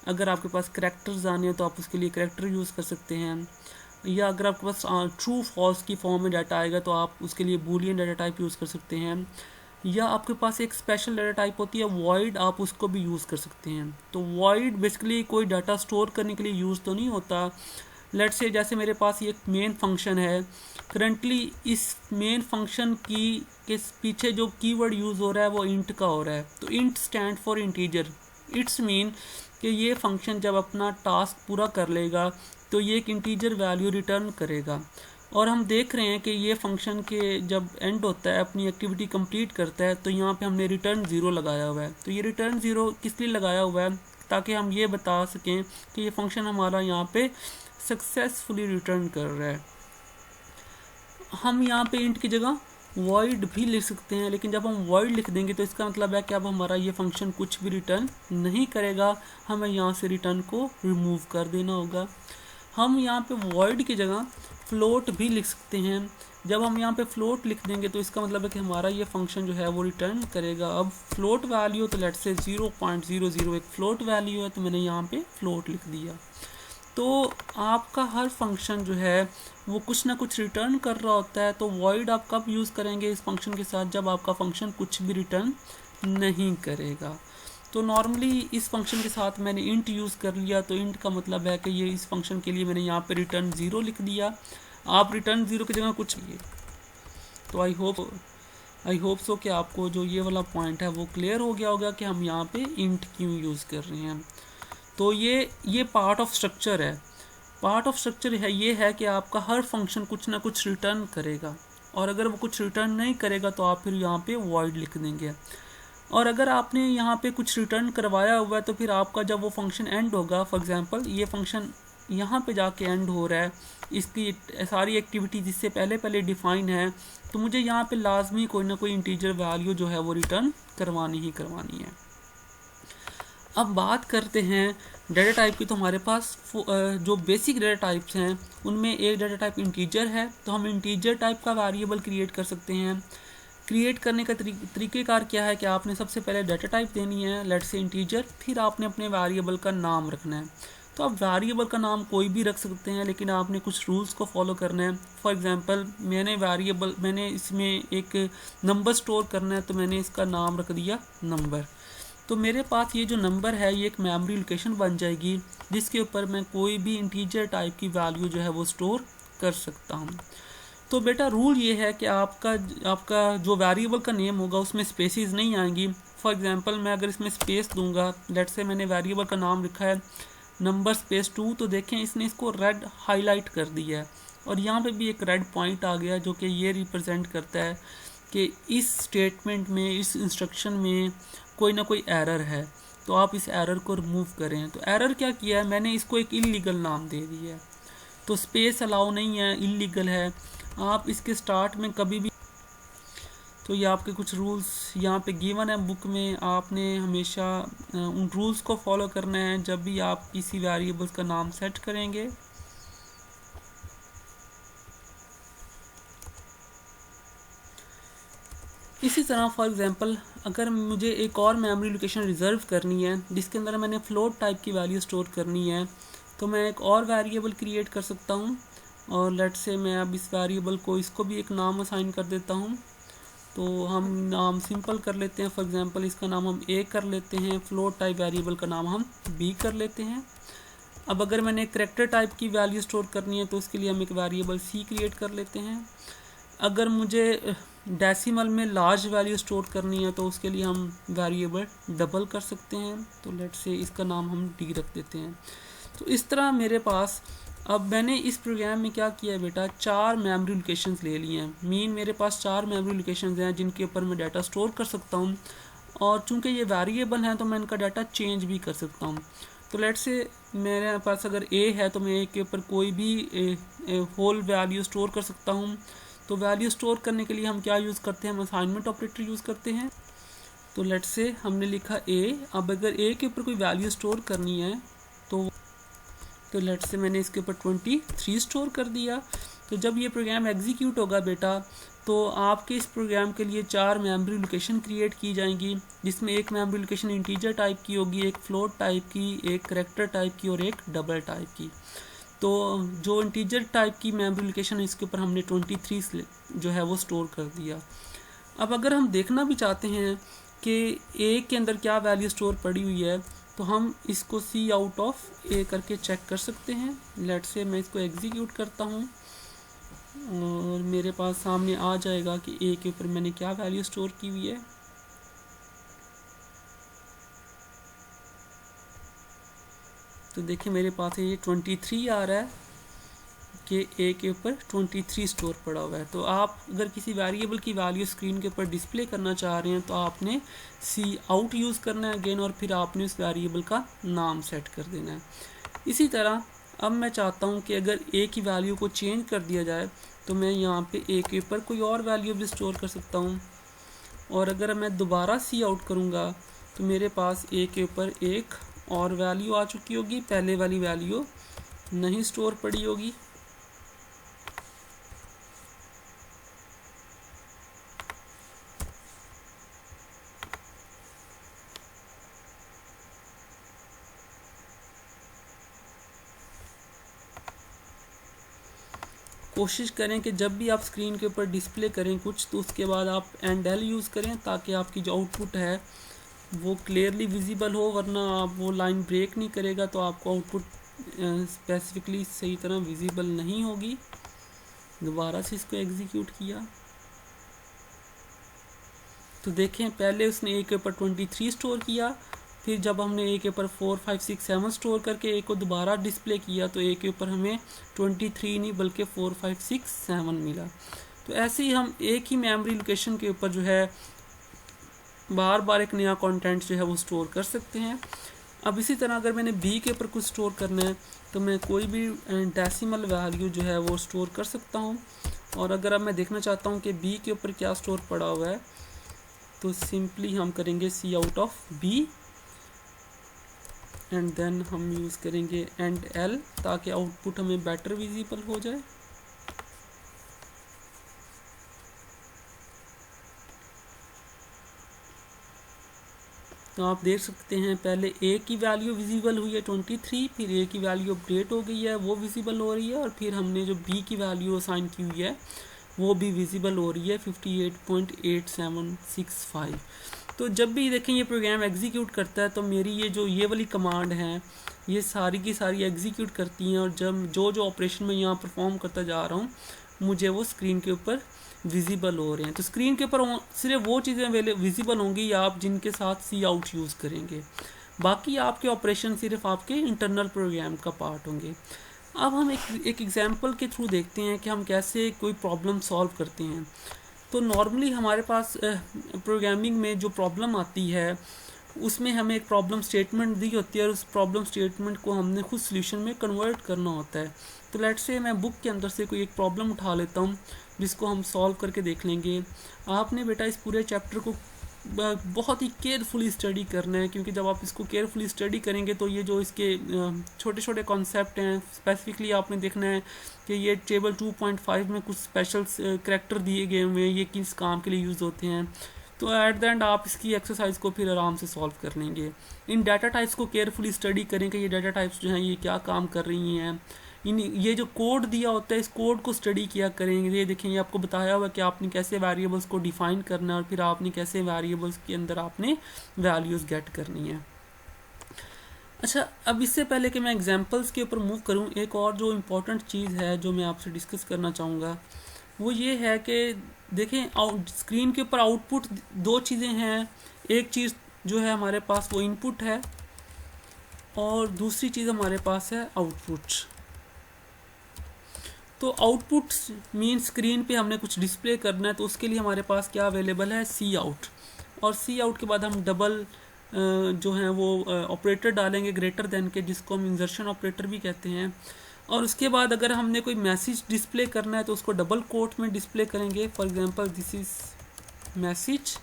अगर आपके पास करैक्टर्स आने हो तो आप उसके लिए करैक्टर यूज़ कर सकते हैं। या अगर आपके पास ट्रू फॉल्स की फॉर्म में डाटा आएगा तो आप उसके लिए बूलियन डाटा टाइप यूज़ कर सकते हैं। या आपके पास एक स्पेशल डाटा टाइप होती है वॉइड, आप उसको भी यूज़ कर सकते हैं। तो वॉइड बेसिकली कोई डाटा स्टोर करने के लिए यूज़ तो नहीं होता। लेट्स से जैसे मेरे पास ये एक मेन फंक्शन है, करंटली इस मेन फंक्शन की के पीछे जो कीवर्ड यूज़ हो रहा है वो इंट का हो रहा है। तो int stand for integer. It's mean कि ये फंक्शन जब अपना टास्क पूरा कर लेगा तो ये एक इंटीजर वैल्यू रिटर्न करेगा। और हम देख रहे हैं कि ये फंक्शन के जब एंड होता है, अपनी एक्टिविटी कंप्लीट करता है, तो यहाँ पे हमने रिटर्न ज़ीरो लगाया हुआ है। तो ये रिटर्न ज़ीरो किस लिए लगाया हुआ है? ताकि हम ये बता सकें कि ये फंक्शन हमारा यहाँ पे सक्सेसफुली रिटर्न कर रहा है। हम यहाँ पे इंट की जगह वॉइड भी लिख सकते हैं, लेकिन जब हम वॉइड लिख देंगे तो इसका मतलब है कि अब हमारा ये फंक्शन कुछ भी रिटर्न नहीं करेगा, हमें यहाँ से रिटर्न को रिमूव कर देना होगा। हम यहाँ पे वॉइड की जगह फ्लोट भी लिख सकते हैं। जब हम यहाँ पे फ्लोट लिख देंगे तो इसका मतलब है कि हमारा ये फंक्शन जो है वो रिटर्न करेगा। अब फ्लोट वैल्यू तो लेट्स से 0.00 एक फ्लोट वैल्यू है, तो मैंने यहाँ पे फ्लोट लिख दिया। तो आपका हर फंक्शन जो है वो कुछ ना कुछ रिटर्न कर रहा होता है। तो वॉइड आप कब यूज़ करेंगे इस फंक्शन के साथ? जब आपका फंक्शन कुछ भी रिटर्न नहीं करेगा। तो नॉर्मली इस फंक्शन के साथ मैंने इंट यूज़ कर लिया, तो इंट का मतलब है कि ये इस फंक्शन के लिए मैंने यहाँ पे रिटर्न ज़ीरो लिख दिया। आप रिटर्न ज़ीरो की जगह कुछ लिए। तो आई होप सो कि आपको जो ये वाला पॉइंट है वो क्लियर हो गया होगा कि हम यहाँ पे इंट क्यों यूज़ कर रहे हैं। तो ये पार्ट ऑफ स्ट्रक्चर है। पार्ट ऑफ स्ट्रक्चर है ये है कि आपका हर फंक्शन कुछ ना कुछ रिटर्न करेगा, और अगर वो कुछ रिटर्न नहीं करेगा तो आप फिर यहाँ पे वॉइड लिख देंगे। और अगर आपने यहाँ पे कुछ रिटर्न करवाया हुआ है तो फिर आपका जब वो फंक्शन एंड होगा, फॉर एग्जांपल ये फंक्शन यहाँ पे जाके एंड हो रहा है, इसकी सारी एक्टिविटी जिससे पहले डिफाइन है, तो मुझे यहाँ पे लाजमी कोई ना कोई इंटीजर वैल्यू जो है वो रिटर्न करवानी ही करवानी है। अब बात करते हैं डाटा टाइप की। तो हमारे पास जो बेसिक डाटा टाइप्स हैं उनमें एक डाटा टाइप इंटीजर है, तो हम इंटीजर टाइप का वेरिएबल क्रिएट कर सकते हैं। क्रिएट करने का तरीक़ेकार क्या है कि आपने सबसे पहले डाटा टाइप देनी है, लेट्स से इंटीजर, फिर आपने अपने वेरिएबल का नाम रखना है। तो आप वेरिएबल का नाम कोई भी रख सकते हैं, लेकिन आपने कुछ रूल्स को फॉलो करना है। फॉर एग्जांपल मैंने इसमें एक नंबर स्टोर करना है, तो मैंने इसका नाम रख दिया नंबर। तो मेरे पास ये जो नंबर है ये एक मेमोरी लोकेशन बन जाएगी जिसके ऊपर मैं कोई भी इंटीजर टाइप की वैल्यू जो है वो स्टोर कर सकता हूँ। तो बेटा रूल ये है कि आपका जो वेरिएबल का नेम होगा उसमें स्पेसिस नहीं आएंगी। फॉर एग्जांपल मैं अगर इसमें स्पेस दूंगा, लेट्स से मैंने वेरिएबल का नाम लिखा है नंबर स्पेस 2, तो देखें इसने इसको रेड हाईलाइट कर दिया है, और यहाँ पे भी एक रेड पॉइंट आ गया जो कि ये रिप्रेजेंट करता है कि इस स्टेटमेंट में, इस इंस्ट्रक्शन में कोई ना कोई एरर है, तो आप इस एरर को रिमूव करें। तो एरर क्या किया है, मैंने इसको एक इलीगल नाम दे दिया है, तो स्पेस अलाउ नहीं है, इलीगल है। आप इसके स्टार्ट में कभी भी, तो ये आपके कुछ रूल्स यहाँ पे गिवन है बुक में, आपने हमेशा उन रूल्स को फॉलो करना है जब भी आप किसी वेरिएबल्स का नाम सेट करेंगे। इसी तरह फॉर एग्जांपल अगर मुझे एक और मेमोरी लोकेशन रिज़र्व करनी है जिसके अंदर मैंने फ्लोट टाइप की वैल्यू स्टोर करनी है, तो मैं एक और वेरिएबल क्रिएट कर सकता हूँ। और लेट्स से मैं अब इस वेरिएबल को, इसको भी एक नाम असाइन कर देता हूँ। तो हम नाम सिंपल कर लेते हैं, फॉर एग्जांपल इसका नाम हम ए कर लेते हैं, फ्लोट टाइप वेरिएबल का नाम हम बी कर लेते हैं। अब अगर मैंने करैक्टर टाइप की वैल्यू स्टोर करनी है तो उसके लिए हम एक वेरिएबल सी क्रिएट कर लेते हैं। अगर मुझे डेसिमल में लार्ज वैल्यू स्टोर करनी है तो उसके लिए हम वेरिएबल डबल कर सकते हैं, तो लेट्स से इसका नाम हम डी रख देते हैं। तो इस तरह मेरे पास, अब मैंने इस प्रोग्राम में क्या किया है बेटा, 4 मेमोरी लोकेशंस ले लिए हैं। मेरे पास 4 मेमोरी लोकेशंस हैं जिनके ऊपर मैं डाटा स्टोर कर सकता हूँ, और चूंकि ये वेरिएबल हैं तो मैं इनका डाटा चेंज भी कर सकता हूँ। तो लेट्स से मेरे पास अगर ए है तो मैं ए के ऊपर कोई भी होल वैल्यू स्टोर कर सकता हूँ। तो वैल्यू स्टोर करने के लिए हम क्या यूज़ करते हैं, हम असाइनमेंट ऑपरेटर यूज़ करते हैं। तो लेट्स से हमने लिखा ए, अब अगर ए के ऊपर कोई वैल्यू स्टोर करनी है तो लेट्स से मैंने इसके ऊपर 23 स्टोर कर दिया। तो जब ये प्रोग्राम एग्जीक्यूट होगा बेटा, तो आपके इस प्रोग्राम के लिए 4 मेमोरी लोकेशन क्रिएट की जाएंगी, जिसमें एक मेमोरी लोकेशन इंटीजर टाइप की होगी, एक फ्लोट टाइप की, एक करैक्टर टाइप की और एक डबल टाइप की। तो जो इंटीजर टाइप की मेमोरी लोकेशन है इसके ऊपर हमने 23 जो है वो स्टोर कर दिया। अब अगर हम देखना भी चाहते हैं कि ए के अंदर क्या वैल्यू स्टोर पड़ी हुई है, तो हम इसको सी आउट ऑफ ए करके चेक कर सकते हैं। लेट्स से मैं इसको एग्जीक्यूट करता हूँ और मेरे पास सामने आ जाएगा कि ए के ऊपर मैंने क्या वैल्यू स्टोर की हुई है। तो देखिए मेरे पास ये 23 आ रहा है कि ए के ऊपर 23 स्टोर पड़ा हुआ है। तो आप अगर किसी वेरिएबल की वैल्यू स्क्रीन के ऊपर डिस्प्ले करना चाह रहे हैं तो आपने सी आउट यूज़ करना है अगेन, और फिर आपने उस वेरिएबल का नाम सेट कर देना है। इसी तरह अब मैं चाहता हूं कि अगर ए की वैल्यू को चेंज कर दिया जाए तो मैं यहाँ पे ए के ऊपर कोई और वैल्यू भी स्टोर कर सकता हूँ। और अगर मैं दोबारा सी आउट करूँगा तो मेरे पास ए के ऊपर एक और वैल्यू आ चुकी होगी, पहले वाली वैल्यू नहीं स्टोर पड़ी होगी। कोशिश करें कि जब भी आप स्क्रीन के ऊपर डिस्प्ले करें कुछ, तो उसके बाद आप एंड एल यूज़ करें ताकि आपकी जो आउटपुट है वो क्लियरली विजिबल हो, वरना आप वो लाइन ब्रेक नहीं करेगा तो आपको आउटपुट स्पेसिफिकली सही तरह विजिबल नहीं होगी। दोबारा से इसको एग्जीक्यूट किया तो देखें पहले उसने ए के ऊपर 23 स्टोर किया, फिर जब हमने ए के ऊपर 4, 5, 6, 7 स्टोर करके ए को दोबारा डिस्प्ले किया तो ए के ऊपर हमें 23 नहीं बल्कि 4, 5, 6, 7 मिला। तो ऐसे ही हम एक ही मेमोरी लोकेशन के ऊपर जो है बार बार एक नया कंटेंट जो है वो स्टोर कर सकते हैं। अब इसी तरह अगर मैंने बी के ऊपर कुछ स्टोर करना है तो मैं कोई भी डेसिमल वैल्यू जो है वो स्टोर कर सकता हूँ। और अगर अब मैं देखना चाहता हूँ कि बी के ऊपर क्या स्टोर पड़ा हुआ है तो सिंपली हम करेंगे C out of B and then हम यूज़ करेंगे एंड एल ताकि आउटपुट हमें बेटर विजिबल हो जाए। तो आप देख सकते हैं पहले ए की वैल्यू विजिबल हुई है 23, फिर ए की वैल्यू अपडेट हो गई है वो विजिबल हो रही है, और फिर हमने जो बी की वैल्यू असाइन की हुई है वो भी विजिबल हो रही है 58.8765। तो जब भी देखें ये प्रोग्राम एग्जीक्यूट करता है तो मेरी ये वाली कमांड है ये सारी की सारी एग्जीक्यूट करती हैं, और जब जो ऑपरेशन मैं यहाँ परफॉर्म करता जा रहा हूँ मुझे वो स्क्रीन के ऊपर विजिबल हो रहे हैं। तो स्क्रीन के ऊपर सिर्फ वो चीज़ें विजिबल होंगी आप जिनके साथ सी आउट यूज़ करेंगे, बाकी आपके ऑपरेशन सिर्फ आपके इंटरनल प्रोग्राम का पार्ट होंगे। अब हम एक एग्जांपल के थ्रू देखते हैं कि हम कैसे कोई प्रॉब्लम सॉल्व करते हैं। तो नॉर्मली हमारे पास प्रोग्रामिंग में जो प्रॉब्लम आती है उसमें हमें एक प्रॉब्लम स्टेटमेंट दी होती है और उस प्रॉब्लम स्टेटमेंट को हमने खुद सॉल्यूशन में कन्वर्ट करना होता है। तो लेट्स से मैं बुक के अंदर से कोई एक प्रॉब्लम उठा लेता हूँ जिसको हम सॉल्व करके देख लेंगे। आपने बेटा इस पूरे चैप्टर को बहुत ही केयरफुली स्टडी करना है, क्योंकि जब आप इसको केयरफुली स्टडी करेंगे तो ये जो इसके छोटे छोटे कॉन्सेप्ट हैं स्पेसिफिकली आपने देखना है कि ये टेबल 2.5 में कुछ स्पेशल करैक्टर दिए गए हुए हैं, ये किस काम के लिए यूज़ होते हैं। तो एट द एंड आप इसकी एक्सरसाइज को फिर आराम से सॉल्व कर लेंगे। इन डाटा टाइप्स को केयरफुली स्टडी करें कि ये डाटा टाइप्स जो हैं ये क्या काम कर रही हैं। ये जो कोड दिया होता है इस कोड को स्टडी किया करेंगे। ये देखें ये आपको बताया हुआ कि आपने कैसे वेरिएबल्स को डिफाइन करना है और फिर आपने कैसे वेरिएबल्स के अंदर आपने वैल्यूज़ गेट करनी है। अच्छा, अब इससे पहले कि मैं एग्जांपल्स के ऊपर मूव करूं, एक और जो इम्पोर्टेंट चीज़ है जो मैं आपसे डिस्कस करना चाहूँगा वो ये है कि देखें स्क्रीन के ऊपर आउटपुट दो चीज़ें हैं। एक चीज़ जो है हमारे पास वो इनपुट है और दूसरी चीज़ हमारे पास है आउटपुट। तो आउटपुट मीन स्क्रीन पे हमने कुछ डिस्प्ले करना है, तो उसके लिए हमारे पास क्या अवेलेबल है, सी आउट। और सी आउट के बाद हम डबल जो है वो ऑपरेटर डालेंगे ग्रेटर देन के, जिसको हम इंजर्शन ऑपरेटर भी कहते हैं। और उसके बाद अगर हमने कोई मैसेज डिस्प्ले करना है तो उसको डबल कोट में डिस्प्ले करेंगे, for example this is message.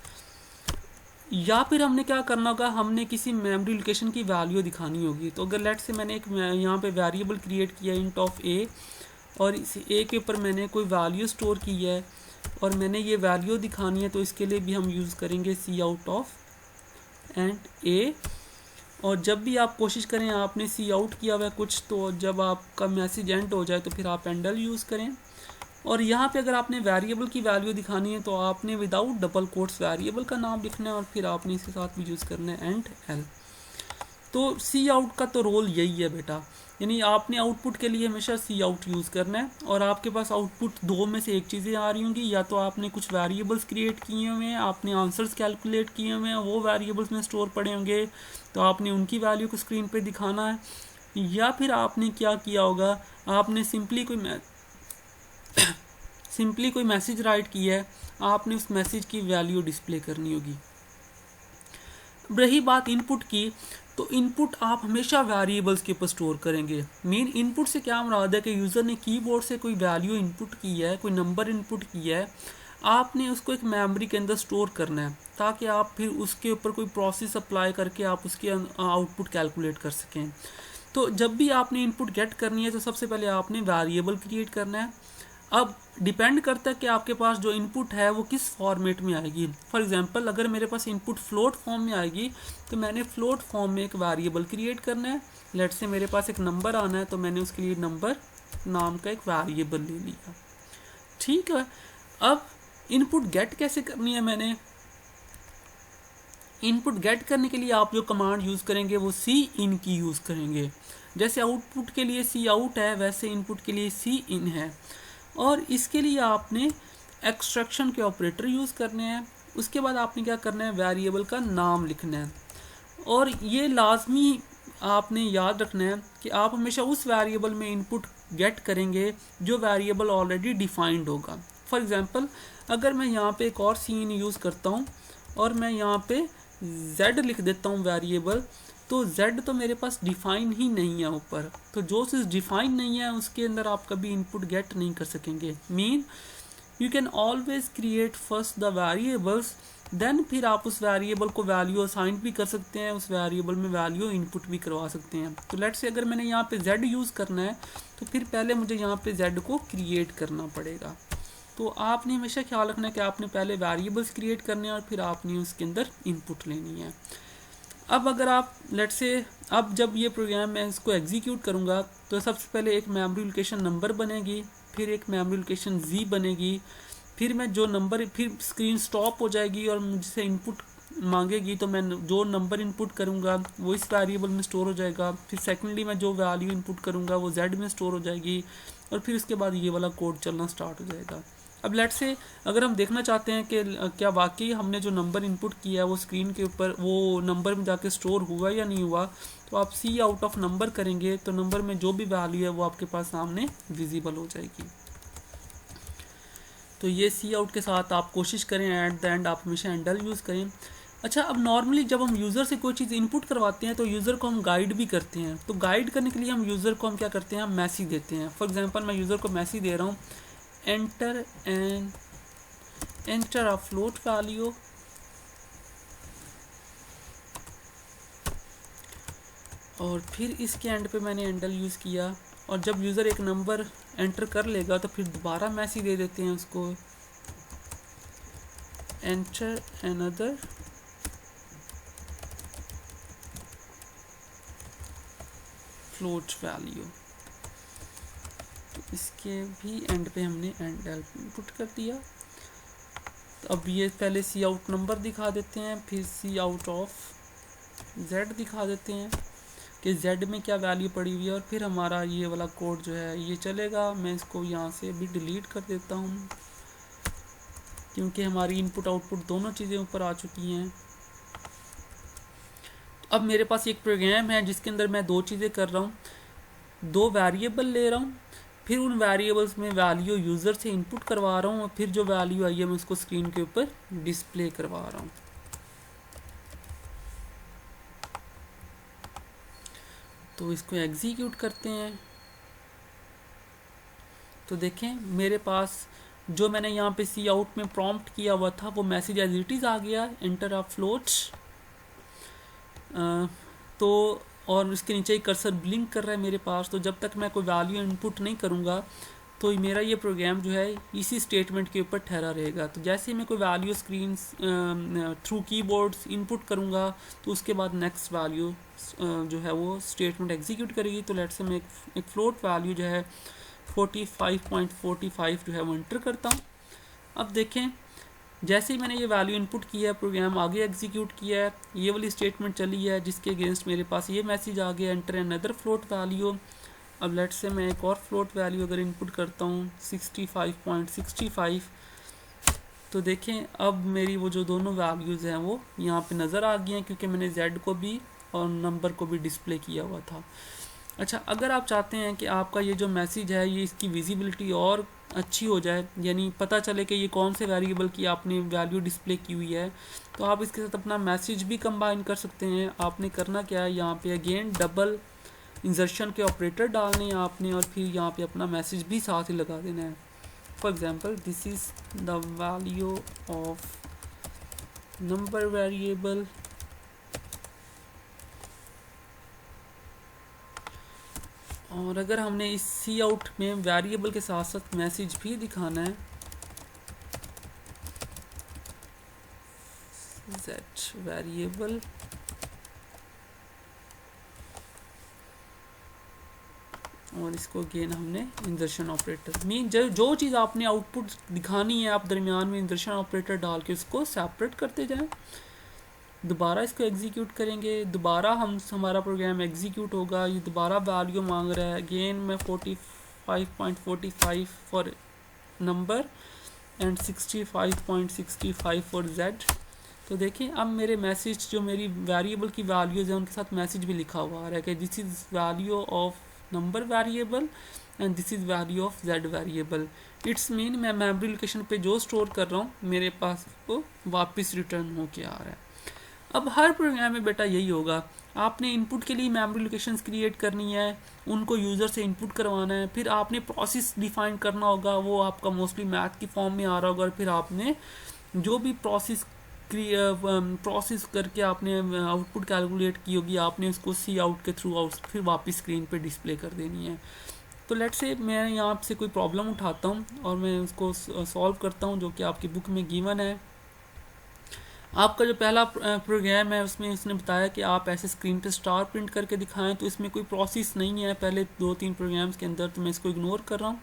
या फिर हमने क्या करना होगा, हमने किसी मेमोरी लोकेशन की वैल्यू दिखानी होगी। तो अगर लेट से मैंने एक यहाँ पे वेरिएबल क्रिएट किया इंट ऑफ ए, और इस ए के ऊपर मैंने कोई वैल्यू स्टोर की है और मैंने ये वैल्यू दिखानी है, तो इसके लिए भी हम यूज़ करेंगे सी आउट ऑफ एंड ए। और जब भी आप कोशिश करें आपने सी आउट किया हुआ है कुछ, तो जब आपका मैसेज एंड हो जाए तो फिर आप एंडल यूज़ करें। और यहाँ पे अगर आपने वेरिएबल की वैल्यू दिखानी है तो आपने विदाउट डबल कोट्स वेरिएबल का नाम लिखना है और फिर आपने इसके साथ भी यूज़ करना है एंड एल। तो सी आउट का तो रोल यही है बेटा, यानी आपने आउटपुट के लिए हमेशा सी आउट यूज़ करना है। और आपके पास आउटपुट दो में से एक चीज़ें आ रही होंगी, या तो आपने कुछ वेरिएबल्स क्रिएट किए हुए हैं, आपने आंसर्स कैलकुलेट किए हुए हैं, वो वेरिएबल्स में स्टोर पड़े होंगे, तो आपने उनकी वैल्यू को स्क्रीन पे दिखाना है। या फिर आपने क्या किया होगा, आपने सिंपली कोई मैसेज राइट किया है, आपने उस मैसेज की वैल्यू डिस्प्ले करनी होगी। रही बात इनपुट की, तो इनपुट आप हमेशा वेरिएबल्स के ऊपर स्टोर करेंगे। मेन इनपुट से क्या मुराद है कि यूज़र ने कीबोर्ड से कोई वैल्यू इनपुट की है, कोई नंबर इनपुट किया है, आपने उसको एक मेमोरी के अंदर स्टोर करना है, ताकि आप फिर उसके ऊपर कोई प्रोसेस अप्लाई करके आप उसके आउटपुट कैलकुलेट कर सकें। तो जब भी आपने इनपुट गेट करनी है तो सबसे पहले आपने वेरिएबल क्रिएट करना है। अब डिपेंड करता है कि आपके पास जो इनपुट है वो किस फॉर्मेट में आएगी। फॉर एग्जांपल अगर मेरे पास इनपुट फ्लोट फॉर्म में आएगी तो मैंने फ्लोट फॉर्म में एक वेरिएबल क्रिएट करना है। लेट से मेरे पास एक नंबर आना है तो मैंने उसके लिए नंबर नाम का एक वेरिएबल ले लिया। ठीक है, अब इनपुट गेट कैसे करनी है, मैंने इनपुट गेट करने के लिए आप जो कमांड यूज़ करेंगे वो सी इन की यूज़ करेंगे। जैसे आउटपुट के लिए सी आउट है वैसे इनपुट के लिए सी इन है। और इसके लिए आपने एक्सट्रैक्शन के ऑपरेटर यूज़ करने हैं। उसके बाद आपने क्या करना है, वेरिएबल का नाम लिखना है। और ये लाजमी आपने याद रखना है कि आप हमेशा उस वेरिएबल में इनपुट गेट करेंगे जो वेरिएबल ऑलरेडी डिफाइंड होगा। फॉर एग्जांपल अगर मैं यहाँ पे एक और सीन यूज़ करता हूँ और मैं यहाँ पे z लिख देता हूँ वेरिएबल, तो z तो मेरे पास डिफाइन ही नहीं है ऊपर। तो जो चीज़ डिफाइन नहीं है उसके अंदर आप कभी इनपुट गेट नहीं कर सकेंगे। Mean you can always create first the variables, then फिर आप उस वेरिएबल को वैल्यू असाइन भी कर सकते हैं, उस वेरिएबल में वैल्यू इनपुट भी करवा सकते हैं। तो लेट्स से अगर मैंने यहाँ पे z यूज़ करना है तो फिर पहले मुझे यहाँ पे z को क्रिएट करना पड़ेगा। तो आपने हमेशा ख्याल रखना है कि आपने पहले वेरिएबल्स क्रिएट करने हैं और फिर आपने उसके अंदर इनपुट लेनी है। अब अगर आप लेट्स से अब जब ये प्रोग्राम मैं इसको एग्जीक्यूट करूँगा तो सबसे पहले एक मेमोरी लोकेशन नंबर बनेगी, फिर एक मेमोरी लोकेशन z बनेगी, फिर मैं जो नंबर फिर स्क्रीन स्टॉप हो जाएगी और मुझसे इनपुट मांगेगी, तो मैं जो नंबर इनपुट करूँगा वो इस वेरिएबल में स्टोर हो जाएगा। फिर सेकेंडली मैं जो वैल्यू इनपुट करूँगा वो z में स्टोर हो जाएगी और फिर उसके बाद ये वाला कोड चलना स्टार्ट हो जाएगा। अब लेट्स से अगर हम देखना चाहते हैं कि क्या वाकई हमने जो नंबर इनपुट किया है वो स्क्रीन के ऊपर वो नंबर में जाके स्टोर हुआ या नहीं हुआ, तो आप सी आउट ऑफ नंबर करेंगे तो नंबर में जो भी वैल्यू है वो आपके पास सामने विजिबल हो जाएगी। तो ये सी आउट के साथ आप कोशिश करें एट द एंड आप हमेशा एंडल यूज़ करें। अच्छा, अब नॉर्मली जब हम यूज़र से कोई चीज़ इनपुट करवाते हैं तो यूज़र को हम गाइड भी करते हैं। तो गाइड करने के लिए हम यूज़र को हम क्या करते हैं, हम मैसेज देते हैं। फॉर एग्जांपल मैं यूज़र को मैसेज दे रहा हूँ enter a float value और फिर इसके एंड पे मैंने एंडल यूज़ किया। और जब यूज़र एक नंबर एंटर कर लेगा तो फिर दोबारा मैसेज दे देते हैं उसको एंटर अनदर फ्लोट वैल्यू। तो इसके भी एंड पे हमने एंडल इनपुट कर दिया। तो अब ये पहले सी आउट नंबर दिखा देते हैं, फिर सी आउट ऑफ z दिखा देते हैं कि z में क्या वैल्यू पड़ी हुई है, और फिर हमारा ये वाला कोड जो है ये चलेगा। मैं इसको यहाँ से भी डिलीट कर देता हूँ क्योंकि हमारी इनपुट आउटपुट दोनों चीज़ें ऊपर आ चुकी हैं। अब मेरे पास एक प्रोग्राम है जिसके अंदर मैं दो चीज़ें कर रहा हूँ, दो वेरिएबल ले रहा हूँ, फिर उन वेरिएबल्स में वैल्यू यूज़र से इनपुट करवा रहा हूँ और फिर जो वैल्यू आई है मैं उसको स्क्रीन के ऊपर डिस्प्ले करवा रहा हूँ। तो इसको एग्जीक्यूट करते हैं। तो देखें मेरे पास जो मैंने यहाँ पे सी आउट में प्रॉम्प्ट किया हुआ था वो मैसेज एज इट इज़ आ गया, एंटर अ फ्लोट। तो और इसके नीचे ही कर्सर ब्लिंक कर रहा है मेरे पास। तो जब तक मैं कोई वैल्यू इनपुट नहीं करूँगा तो मेरा ये प्रोग्राम जो है इसी स्टेटमेंट के ऊपर ठहरा रहेगा। तो जैसे ही मैं कोई value screen through keyboards input करूँगा तो उसके बाद नेक्स्ट वैल्यू जो है वो स्टेटमेंट एग्जीक्यूट करेगी। तो लेट्स से मैं एक फ्लोट वैल्यू जो है 45.45 जो है वो एंटर करता हूँ। अब देखें जैसे ही मैंने ये वैल्यू इनपुट किया है प्रोग्राम आगे एग्जीक्यूट किया है, ये वाली स्टेटमेंट चली है जिसके अगेंस्ट मेरे पास ये मैसेज आ गया, एंटर अनदर फ्लोट वैल्यू। अब लेट्स से मैं एक और फ्लोट वैल्यू अगर इनपुट करता हूँ 65.65, तो देखें अब मेरी वो जो दोनों वैल्यूज़ हैं वो यहाँ पे नज़र आ गई हैं क्योंकि मैंने z को भी और नंबर को भी डिस्प्ले किया हुआ था। अच्छा, अगर आप चाहते हैं कि आपका ये जो मैसेज है ये इसकी विजिबिलिटी और अच्छी हो जाए, यानी पता चले कि ये कौन से वेरिएबल की आपने वैल्यू डिस्प्ले की हुई है, तो आप इसके साथ अपना मैसेज भी कंबाइन कर सकते हैं। आपने करना क्या है, यहाँ पे अगेन डबल इंसर्शन के ऑपरेटर डालने हैं आपने और फिर यहाँ पे अपना मैसेज भी साथ ही लगा देना है। For example this is the value of number variable और अगर हमने इस सी आउट में वेरिएबल के साथ साथ मैसेज भी दिखाना है, z वेरिएबल और इसको अगेन हमने इंसर्शन ऑपरेटर मीन जो चीज़ आपने आउटपुट दिखानी है आप दरमियान में इंसर्शन ऑपरेटर डाल के उसको सेपरेट करते जाएं। दोबारा इसको एग्जीक्यूट करेंगे, दोबारा हमारा प्रोग्राम एग्जीक्यूट होगा, ये दोबारा वैल्यू मांग रहा है। अगेन मैं 45.45 for number and 65.65 for z। तो देखें अब मेरे मैसेज जो मेरी वेरिएबल की वैल्यूज़ है उनके साथ मैसेज भी लिखा हुआ आ रहा है कि this is value of number variable and this is value of z variable. It's mean मैं मेमोरी लोकेशन पे जो स्टोर कर रहा हूँ मेरे पास वो वापस रिटर्न होके आ रहा है। अब हर प्रोग्राम में बेटा यही होगा, आपने इनपुट के लिए मेमोरी लोकेशंस क्रिएट करनी है, उनको यूज़र से इनपुट करवाना है, फिर आपने प्रोसेस डिफाइन करना होगा, वो आपका मोस्टली मैथ की फॉर्म में आ रहा होगा, और फिर आपने जो भी प्रोसेस करके आपने आउटपुट कैलकुलेट की होगी आपने उसको सी आउट के थ्रू आउट फिर वापस स्क्रीन पे डिस्प्ले कर देनी है। तो लेट्स से मैं यहाँ से कोई प्रॉब्लम उठाता हूँ और मैं उसको सॉल्व करता हूँ जो कि आपकी बुक में गिवन है। आपका जो पहला प्रोग्राम है उसमें इसने बताया कि आप ऐसे स्क्रीन पे स्टार प्रिंट करके दिखाएं, तो इसमें कोई प्रोसेस नहीं है पहले 2-3 प्रोग्राम्स के अंदर, तो मैं इसको इग्नोर कर रहा हूँ।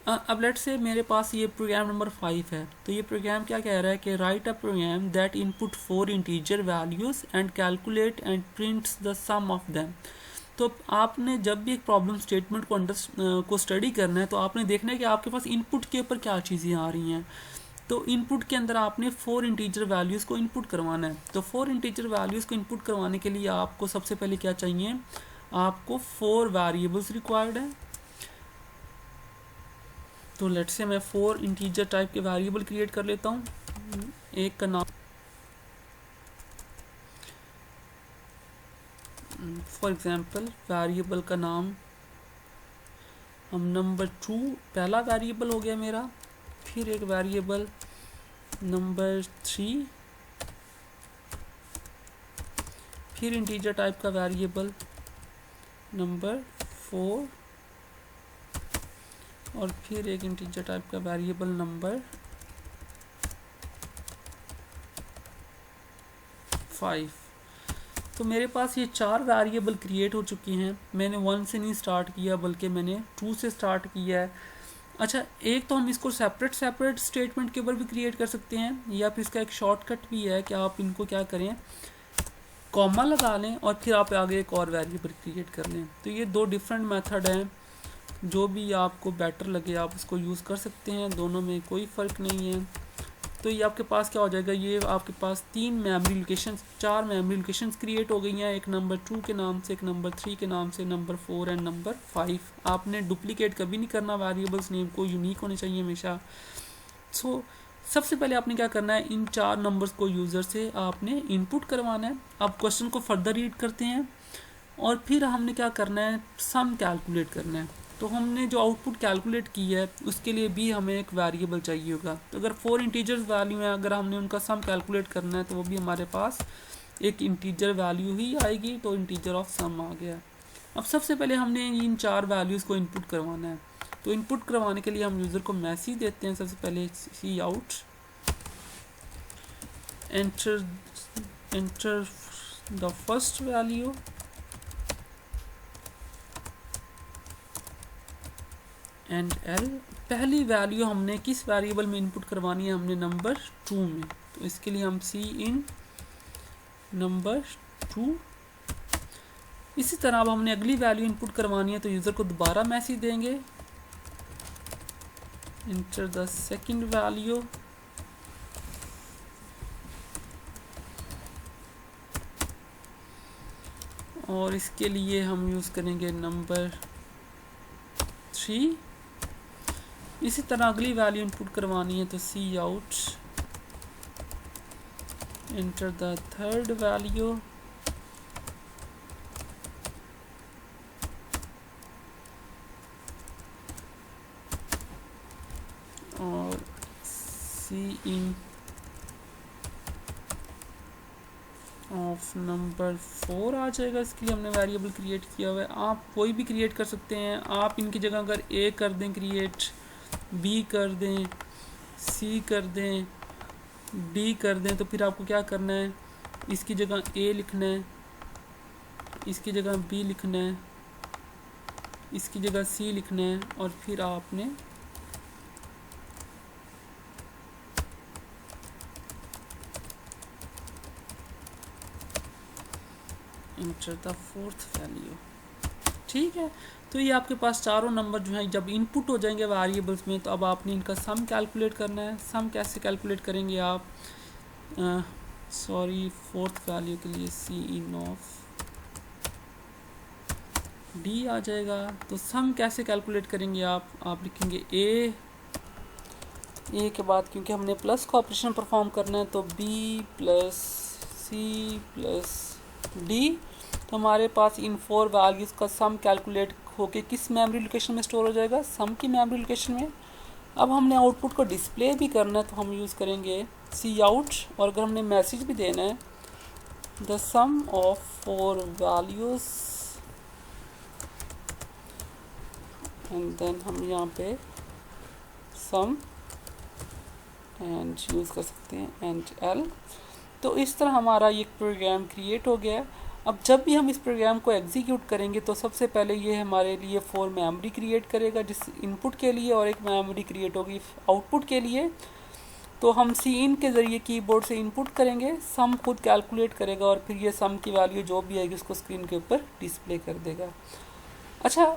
अब लेट्स से मेरे पास ये प्रोग्राम नंबर 5 है। तो ये प्रोग्राम क्या कह रहा है कि write a program that input 4 integer values and calculate and prints the sum of them. तो आपने जब भी एक प्रॉब्लम स्टेटमेंट को स्टडी करना है तो आपने देखना है कि आपके पास इनपुट के ऊपर क्या चीज़ें आ रही हैं। तो इनपुट के अंदर आपने 4 इंटीजर वैल्यूज़ को इनपुट करवाना है। तो 4 इंटीजर वैल्यूज़ को इनपुट करवाने के लिए आपको सबसे पहले क्या चाहिए, आपको 4 वेरिएबल्स रिक्वायर्ड है। तो लेट्स से मैं 4 इंटीजर टाइप के वेरिएबल क्रिएट कर लेता हूँ। एक का नाम फॉर एग्जांपल वेरिएबल का नाम हम नंबर 2 पहला वेरिएबल हो गया मेरा, फिर एक वेरिएबल नंबर 3, फिर इंटीजर टाइप का वेरिएबल नंबर 4 और फिर एक इंटीजर टाइप का वेरिएबल नंबर 5। तो मेरे पास ये 4 वेरिएबल क्रिएट हो चुकी हैं। मैंने 1 से नहीं स्टार्ट किया बल्कि मैंने 2 से स्टार्ट किया है। अच्छा, एक तो हम इसको सेपरेट स्टेटमेंट के ऊपर भी क्रिएट कर सकते हैं, या फिर इसका एक शॉर्टकट भी है कि आप इनको क्या करें, कॉमा लगा लें और फिर आप आगे एक और वेरिएबल क्रिएट कर लें। तो ये 2 डिफरेंट मेथड हैं, जो भी आपको बेटर लगे आप उसको यूज़ कर सकते हैं, दोनों में कोई फ़र्क नहीं है। तो ये आपके पास क्या हो जाएगा, ये आपके पास 4 मेमोरी लोकेशंस क्रिएट हो गई हैं, एक नंबर 2 के नाम से, एक नंबर 3 के नाम से, नंबर 4 एंड नंबर 5। आपने डुप्लीकेट कभी नहीं करना, वेरिएबल्स नेम को यूनिक होने चाहिए हमेशा। सबसे पहले आपने क्या करना है, इन 4 नंबर्स को यूज़र से आपने इनपुट करवाना है। अब क्वेश्चन को फर्दर रीड करते हैं। और फिर हमने क्या करना है, सम कैलकुलेट करना है। तो हमने जो आउटपुट कैलकुलेट की है उसके लिए भी हमें एक वेरिएबल चाहिए होगा। तो अगर 4 इंटीजर्स वैल्यू है, अगर हमने उनका सम कैलकुलेट करना है तो वो भी हमारे पास एक इंटीजर वैल्यू ही आएगी, तो इंटीजर ऑफ सम आ गया। अब सबसे पहले हमने इन 4 वैल्यूज़ को इनपुट करवाना है। तो इनपुट करवाने के लिए हम यूज़र को मैसेज देते हैं। सबसे पहले C out enter the first value end L. पहली वैल्यू हमने किस वेरिएबल में इनपुट करवानी है, हमने नंबर 2 में। तो इसके लिए हम सी इन नंबर 2। इसी तरह अब हमने अगली वैल्यू इनपुट करवानी है, तो यूज़र को दोबारा मैसेज देंगे, इंटर द सेकंड वैल्यू और इसके लिए हम यूज़ करेंगे नंबर 3। इसी तरह अगली वैल्यू इनपुट करवानी है, तो C out enter the third value और सी इन ऑफ नंबर 4 आ जाएगा। इसके लिए हमने वेरिएबल क्रिएट किया हुआ है। आप कोई भी क्रिएट कर सकते हैं। आप इनकी जगह अगर ए कर दें क्रिएट, बी कर दें, सी कर दें, डी कर दें, तो फिर आपको क्या करना है, इसकी जगह ए लिखना है, इसकी जगह बी लिखना है, इसकी जगह सी लिखना है और फिर आपने इंटर द फोर्थ वैल्यू। ठीक है, तो ये आपके पास चारों नंबर जो हैं जब इनपुट हो जाएंगे वेरिएबल्स में, तो अब आपने इनका सम कैलकुलेट करना है। सम कैसे कैलकुलेट करेंगे आप, फोर्थ वैल्यू के लिए सी इन ऑफ डी आ जाएगा। तो सम कैसे कैलकुलेट करेंगे आप लिखेंगे ए के बाद, क्योंकि हमने प्लस का ऑपरेशन परफॉर्म करना है, तो B plus C plus D. तो हमारे पास इन 4 वैल्यूज़ का सम कैलकुलेट होके किस मेमोरी लोकेशन में स्टोर हो जाएगा, सम की मेमोरी लोकेशन में। अब हमने आउटपुट को डिस्प्ले भी करना है, तो हम यूज़ करेंगे सी आउट और अगर हमने मैसेज भी देना है the sum of 4 values and then हम यहाँ पे सम एंड यूज़ कर सकते हैं एंड एल। तो इस तरह हमारा ये प्रोग्राम क्रिएट हो गया है। अब जब भी हम इस प्रोग्राम को एग्जीक्यूट करेंगे तो सबसे पहले ये हमारे लिए 4 मेमोरी क्रिएट करेगा, जिस इनपुट के लिए, और एक मेमोरी क्रिएट होगी आउटपुट के लिए। तो हम सी इन के ज़रिए कीबोर्ड से इनपुट करेंगे, सम खुद कैलकुलेट करेगा और फिर ये सम की वैल्यू जो भी आएगी उसको स्क्रीन के ऊपर डिस्प्ले कर देगा। अच्छा,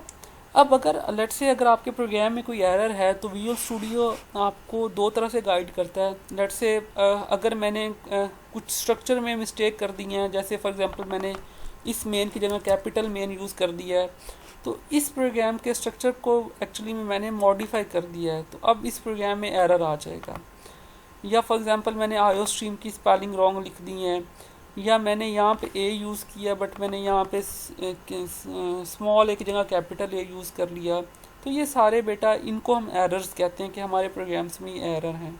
अब अगर लेट्स से अगर आपके प्रोग्राम में कोई एरर है तो विजुअल स्टूडियो आपको 2 तरह से गाइड करता है। लेट्स से अगर मैंने कुछ स्ट्रक्चर में मिस्टेक कर दी है, जैसे फॉर एग्जांपल मैंने इस मेन की जगह कैपिटल मेन यूज़ कर दिया है, तो इस प्रोग्राम के स्ट्रक्चर को एक्चुअली में मैंने मॉडिफाई कर दिया है, तो अब इस प्रोग्राम में एरर आ जाएगा। या फॉर एग्जांपल मैंने आईओ स्ट्रीम की स्पेलिंग रॉन्ग लिख दी है, या मैंने यहाँ पे ए यूज़ किया बट मैंने यहाँ पे स्मॉल ए की जगह कैपिटल ए यूज़ कर लिया, तो ये सारे बेटा इनको हम एरर्स कहते हैं कि हमारे प्रोग्राम्स में एरर हैं।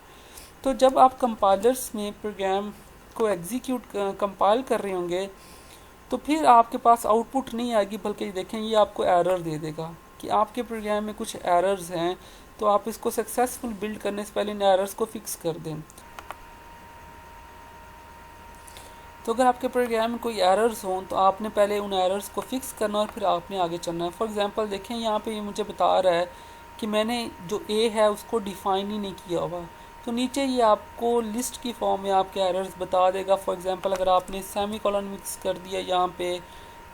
तो जब आप कंपाइलर्स में प्रोग्राम को एग्जीक्यूट कंपाइल कर रहे होंगे तो फिर आपके पास आउटपुट नहीं आएगी, बल्कि देखें ये आपको एरर दे देगा कि आपके प्रोग्राम में कुछ एरर्स हैं, तो आप इसको सक्सेसफुल बिल्ड करने से पहले इन एरर्स को फिक्स कर दें। तो अगर आपके प्रोग्राम में कोई एरर्स हों तो आपने पहले उन एरर्स को फिक्स करना और फिर आपने आगे चलना है। फॉर एग्जांपल देखें यहाँ पे ये मुझे बता रहा है कि मैंने जो ए है उसको डिफ़ाइन ही नहीं किया हुआ, तो नीचे ये आपको लिस्ट की फॉर्म में आपके एरर्स बता देगा। फॉर एग्जांपल अगर आपने सेमीकोलन मिक्स कर दिया यहाँ पे,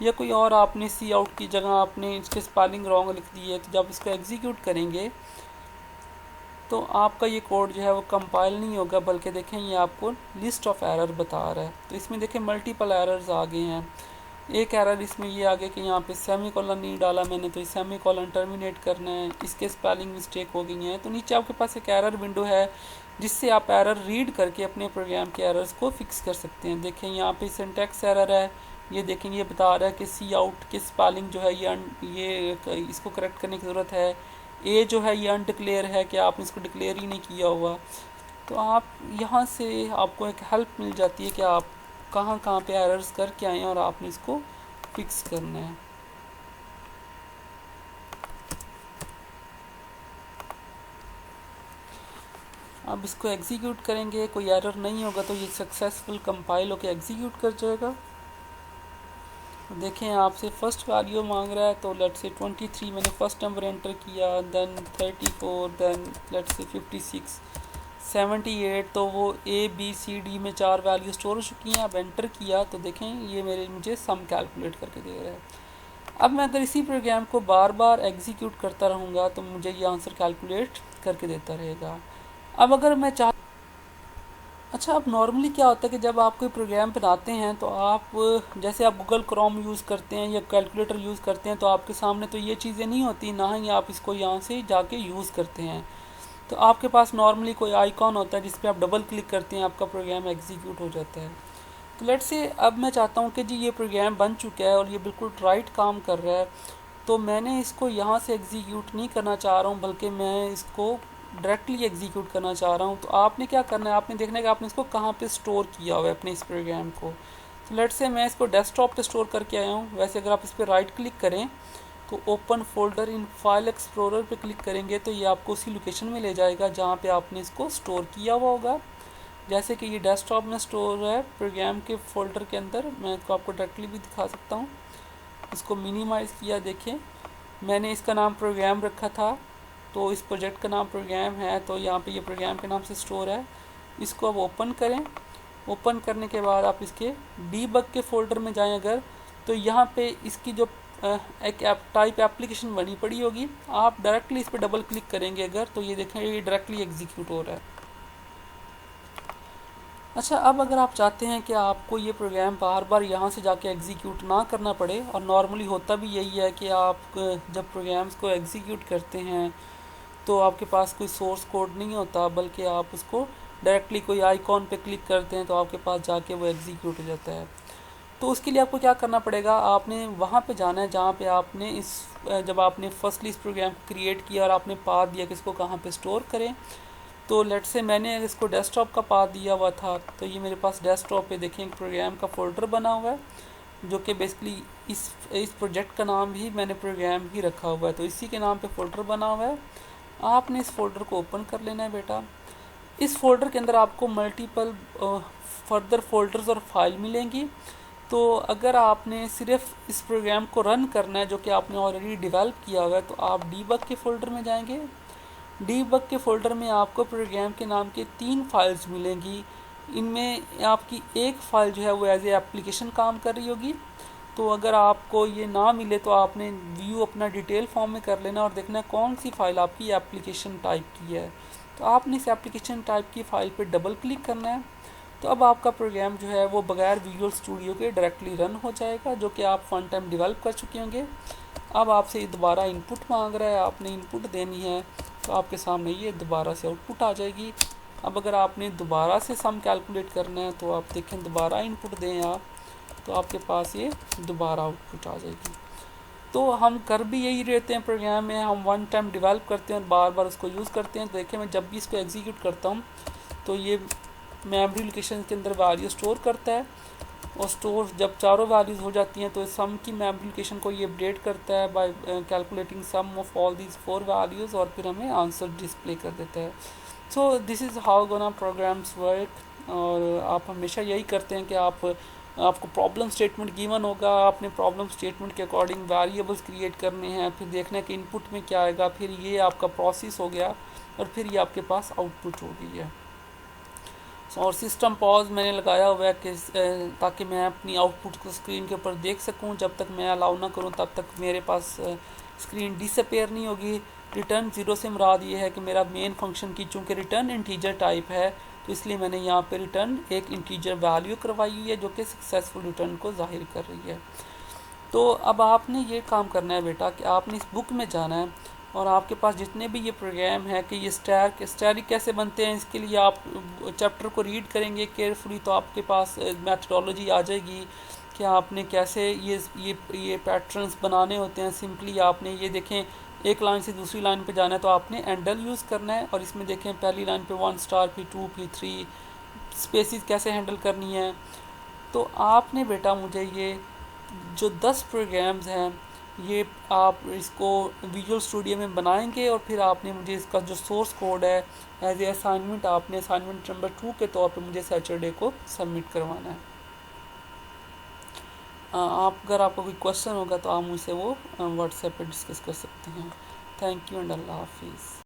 या कोई और आपने सी आउट की जगह आपने इसके स्पेलिंग रॉन्ग लिख दी है, तो जब इसको एग्जीक्यूट करेंगे तो आपका ये कोड जो है वो कंपाइल नहीं होगा, बल्कि देखें ये आपको लिस्ट ऑफ एरर बता रहा है। तो इसमें देखें मल्टीपल एरर्स आ गए हैं। एक एरर इसमें ये आ गया कि यहाँ पे सेमीकोलन नहीं डाला मैंने, तो सेमीकोलन टर्मिनेट करना है, इसके स्पेलिंग मिस्टेक हो गई हैं। तो नीचे आपके पास एक एरर विंडो है जिससे आप एरर रीड करके अपने प्रोग्राम के एरर्स को फिक्स कर सकते हैं। देखें यहाँ पे सिंटैक्स एरर है, ये देखेंगे ये बता रहा है कि सी आउट की स्पेलिंग जो है ये इसको करेक्ट करने की ज़रूरत है। ए जो है ये अनडिक्लेयर है कि आपने इसको डिक्लेयर ही नहीं किया हुआ। तो आप यहाँ से आपको एक हेल्प मिल जाती है कि आप कहाँ कहाँ पे एरर्स करके आए हैं और आपने इसको फिक्स करना है। अब इसको एग्जीक्यूट करेंगे, कोई एरर नहीं होगा तो ये सक्सेसफुल कंपाइल होकर एग्जीक्यूट कर जाएगा। देखें आपसे फर्स्ट वैल्यू मांग रहा है, तो लेट्स से 23 मैंने फर्स्ट नंबर एंटर किया, देन 34, देन लेट्स से 56, 78। तो वो ए बी सी डी में 4 वैल्यू स्टोर हो चुकी हैं। अब एंटर किया तो देखें ये मुझे सम कैलकुलेट करके दे रहा है। अब मैं अगर इसी प्रोग्राम को बार बार एग्जीक्यूट करता रहूँगा तो मुझे ये आंसर कैलकुलेट करके देता रहेगा। अब अगर मैं अच्छा, अब नॉर्मली क्या होता है कि जब आप कोई प्रोग्राम बनाते हैं तो आप जैसे आप गूगल क्रोम यूज़ करते हैं या कैलकुलेटर यूज़ करते हैं तो आपके सामने तो ये चीज़ें नहीं होती, ना ही आप इसको यहाँ से जाके यूज़ करते हैं। तो आपके पास नॉर्मली कोई आइकॉन होता है जिस पे आप डबल क्लिक करते हैं, आपका प्रोग्राम एग्जीक्यूट हो जाता है। तो लेट्स से अब मैं चाहता हूँ कि जी ये प्रोग्राम बन चुका है और ये बिल्कुल राइट काम कर रहा है, तो मैंने इसको यहाँ से एग्जीक्यूट नहीं करना चाह रहा हूँ बल्कि मैं इसको डायरेक्टली एग्जीक्यूट करना चाह रहा हूँ। तो आपने क्या करना है, आपने देखना है कि आपने इसको कहाँ पे स्टोर किया हुआ है अपने इस प्रोग्राम को। तो लेट्स से मैं इसको डेस्कटॉप पे स्टोर करके आया हूँ। वैसे अगर आप इस पर राइट क्लिक करें तो open folder in file explorer पे क्लिक करेंगे तो ये आपको उसी लोकेशन में ले जाएगा जहाँ पे आपने इसको स्टोर किया हुआ होगा। जैसे कि ये डेस्कटॉप में स्टोर है प्रोग्राम के फोल्डर के अंदर। मैं इसको आपको डायरेक्टली भी दिखा सकता हूँ। इसको मिनिमाइज़ किया, देखिए मैंने इसका नाम प्रोग्राम रखा था, तो इस प्रोजेक्ट का नाम प्रोग्राम है, तो यहाँ पे ये प्रोग्राम के नाम से स्टोर है। इसको अब ओपन करें। ओपन करने के बाद आप इसके डीबग के फोल्डर में जाएं अगर, तो यहाँ पे इसकी जो एक टाइप एप्लीकेशन बनी पड़ी होगी, आप डायरेक्टली इस पर डबल क्लिक करेंगे अगर, तो ये देखें ये डायरेक्टली एग्जीक्यूट हो रहा है। अच्छा, अब अगर आप चाहते हैं कि आपको ये प्रोग्राम बार बार यहाँ से जाके एग्जीक्यूट ना करना पड़े, और नॉर्मली होता भी यही है कि आप जब प्रोग्राम्स को एग्जीक्यूट करते हैं तो आपके पास कोई सोर्स कोड नहीं होता, बल्कि आप उसको डायरेक्टली कोई आइकॉन पे क्लिक करते हैं तो आपके पास जाके वो एग्जीक्यूट हो जाता है। तो उसके लिए आपको क्या करना पड़ेगा, आपने वहाँ पे जाना है जहाँ पे आपने जब आपने फर्स्टली इस प्रोग्राम को क्रिएट किया और आपने पाथ दिया कि इसको कहाँ पे स्टोर करें। तो लेट्स से मैंने इसको डेस्कटॉप का पाथ दिया हुआ था, तो ये मेरे पास डेस्कटॉप पे देखें एक प्रोग्राम का फोल्डर बना हुआ है, जो कि बेसिकली इस प्रोजेक्ट का नाम भी मैंने प्रोग्राम ही रखा हुआ है, तो इसी के नाम पे फोल्डर बना हुआ है। आपने इस फोल्डर को ओपन कर लेना है बेटा। इस फोल्डर के अंदर आपको मल्टीपल फर्दर फोल्डर्स और फाइल मिलेंगी। तो अगर आपने सिर्फ इस प्रोग्राम को रन करना है जो कि आपने ऑलरेडी डेवलप किया हुआ है, तो आप डीबग के फोल्डर में जाएंगे। डीबग के फोल्डर में आपको प्रोग्राम के नाम के 3 फाइल्स मिलेंगी। इनमें आपकी एक फ़ाइल जो है वो एज ए एप्लीकेशन काम कर रही होगी। तो अगर आपको ये ना मिले तो आपने व्यू अपना डिटेल फॉर्म में कर लेना और देखना कौन सी फ़ाइल आपकी एप्लीकेशन टाइप की है। तो आपने इस एप्लीकेशन टाइप की फ़ाइल पे डबल क्लिक करना है। तो अब आपका प्रोग्राम जो है वो बगैर विजुअल स्टूडियो के डायरेक्टली रन हो जाएगा, जो कि आप वन टाइम डेवलप कर चुके होंगे। अब आपसे दोबारा इनपुट मांग रहा है, आपने इनपुट देनी है, तो आपके सामने ये दोबारा से आउटपुट आ जाएगी। अब अगर आपने दोबारा से सम कैलकुलेट करना है तो आप देखें दोबारा इनपुट दें आप, तो आपके पास ये दोबारा आउटपुट आ जाएगी। तो हम कर भी यही रहते हैं प्रोग्राम में, हम वन टाइम डेवलप करते हैं और बार बार उसको यूज़ करते हैं। तो देखें मैं जब भी इसको एग्जीक्यूट करता हूँ तो ये मेमोरी लोकेशन के अंदर वैल्यू स्टोर करता है, और स्टोर जब चारों वैल्यूज़ हो जाती हैं तो सम की मेमोरी लोकेशन को ये अपडेट करता है by calculating sum of all these 4 values, और फिर हमें आंसर डिस्प्ले कर देता है। So this is how gonna programs work. और आप हमेशा यही करते हैं कि आपको प्रॉब्लम स्टेटमेंट गिवन होगा, आपने प्रॉब्लम स्टेटमेंट के अकॉर्डिंग वेरिएबल्स क्रिएट करने हैं, फिर देखना है कि इनपुट में क्या आएगा, फिर ये आपका प्रोसेस हो गया और फिर ये आपके पास आउटपुट हो गई है। और सिस्टम पॉज मैंने लगाया हुआ है कि ताकि मैं अपनी आउटपुट को स्क्रीन के ऊपर देख सकूं। जब तक मैं अलाउ ना करूं तब तक मेरे पास स्क्रीन डिसअपेयर नहीं होगी। रिटर्न 0 से मुराद ये है कि मेरा मेन फंक्शन की चूँकि रिटर्न इंटीजर टाइप है, तो इसलिए मैंने यहाँ पे रिटर्न एक इंटीजर वैल्यू करवाई हुई है जो कि सक्सेसफुल रिटर्न को जाहिर कर रही है। तो अब आपने ये काम करना है बेटा कि आपने इस बुक में जाना है और आपके पास जितने भी ये प्रोग्राम है कि ये स्टैरिक कैसे बनते हैं, इसके लिए आप चैप्टर को रीड करेंगे केयरफुली तो आपके पास मेथडोलॉजी आ जाएगी कि आपने कैसे ये पैटर्न्स बनाने होते हैं। सिंपली आपने ये देखें, एक लाइन से दूसरी लाइन पे जाना है तो आपने एंडल यूज़ करना है, और इसमें देखें पहली लाइन पे 1 स्टार, P2 P3, स्पेसिस कैसे हैंडल करनी है। तो आपने बेटा मुझे ये जो 10 प्रोग्राम्स हैं ये आप इसको विजुअल स्टूडियो में बनाएंगे, और फिर आपने मुझे इसका जो सोर्स कोड है एज ए असाइनमेंट, आपने असाइनमेंट नंबर 2 के तौर पे मुझे सैटरडे को सबमिट करवाना है। आप अगर आपको कोई क्वेश्चन होगा तो आप मुझसे वो व्हाट्सएप पे डिस्कस कर सकते हैं। थैंक यू एंड अल्लाह हाफिज़।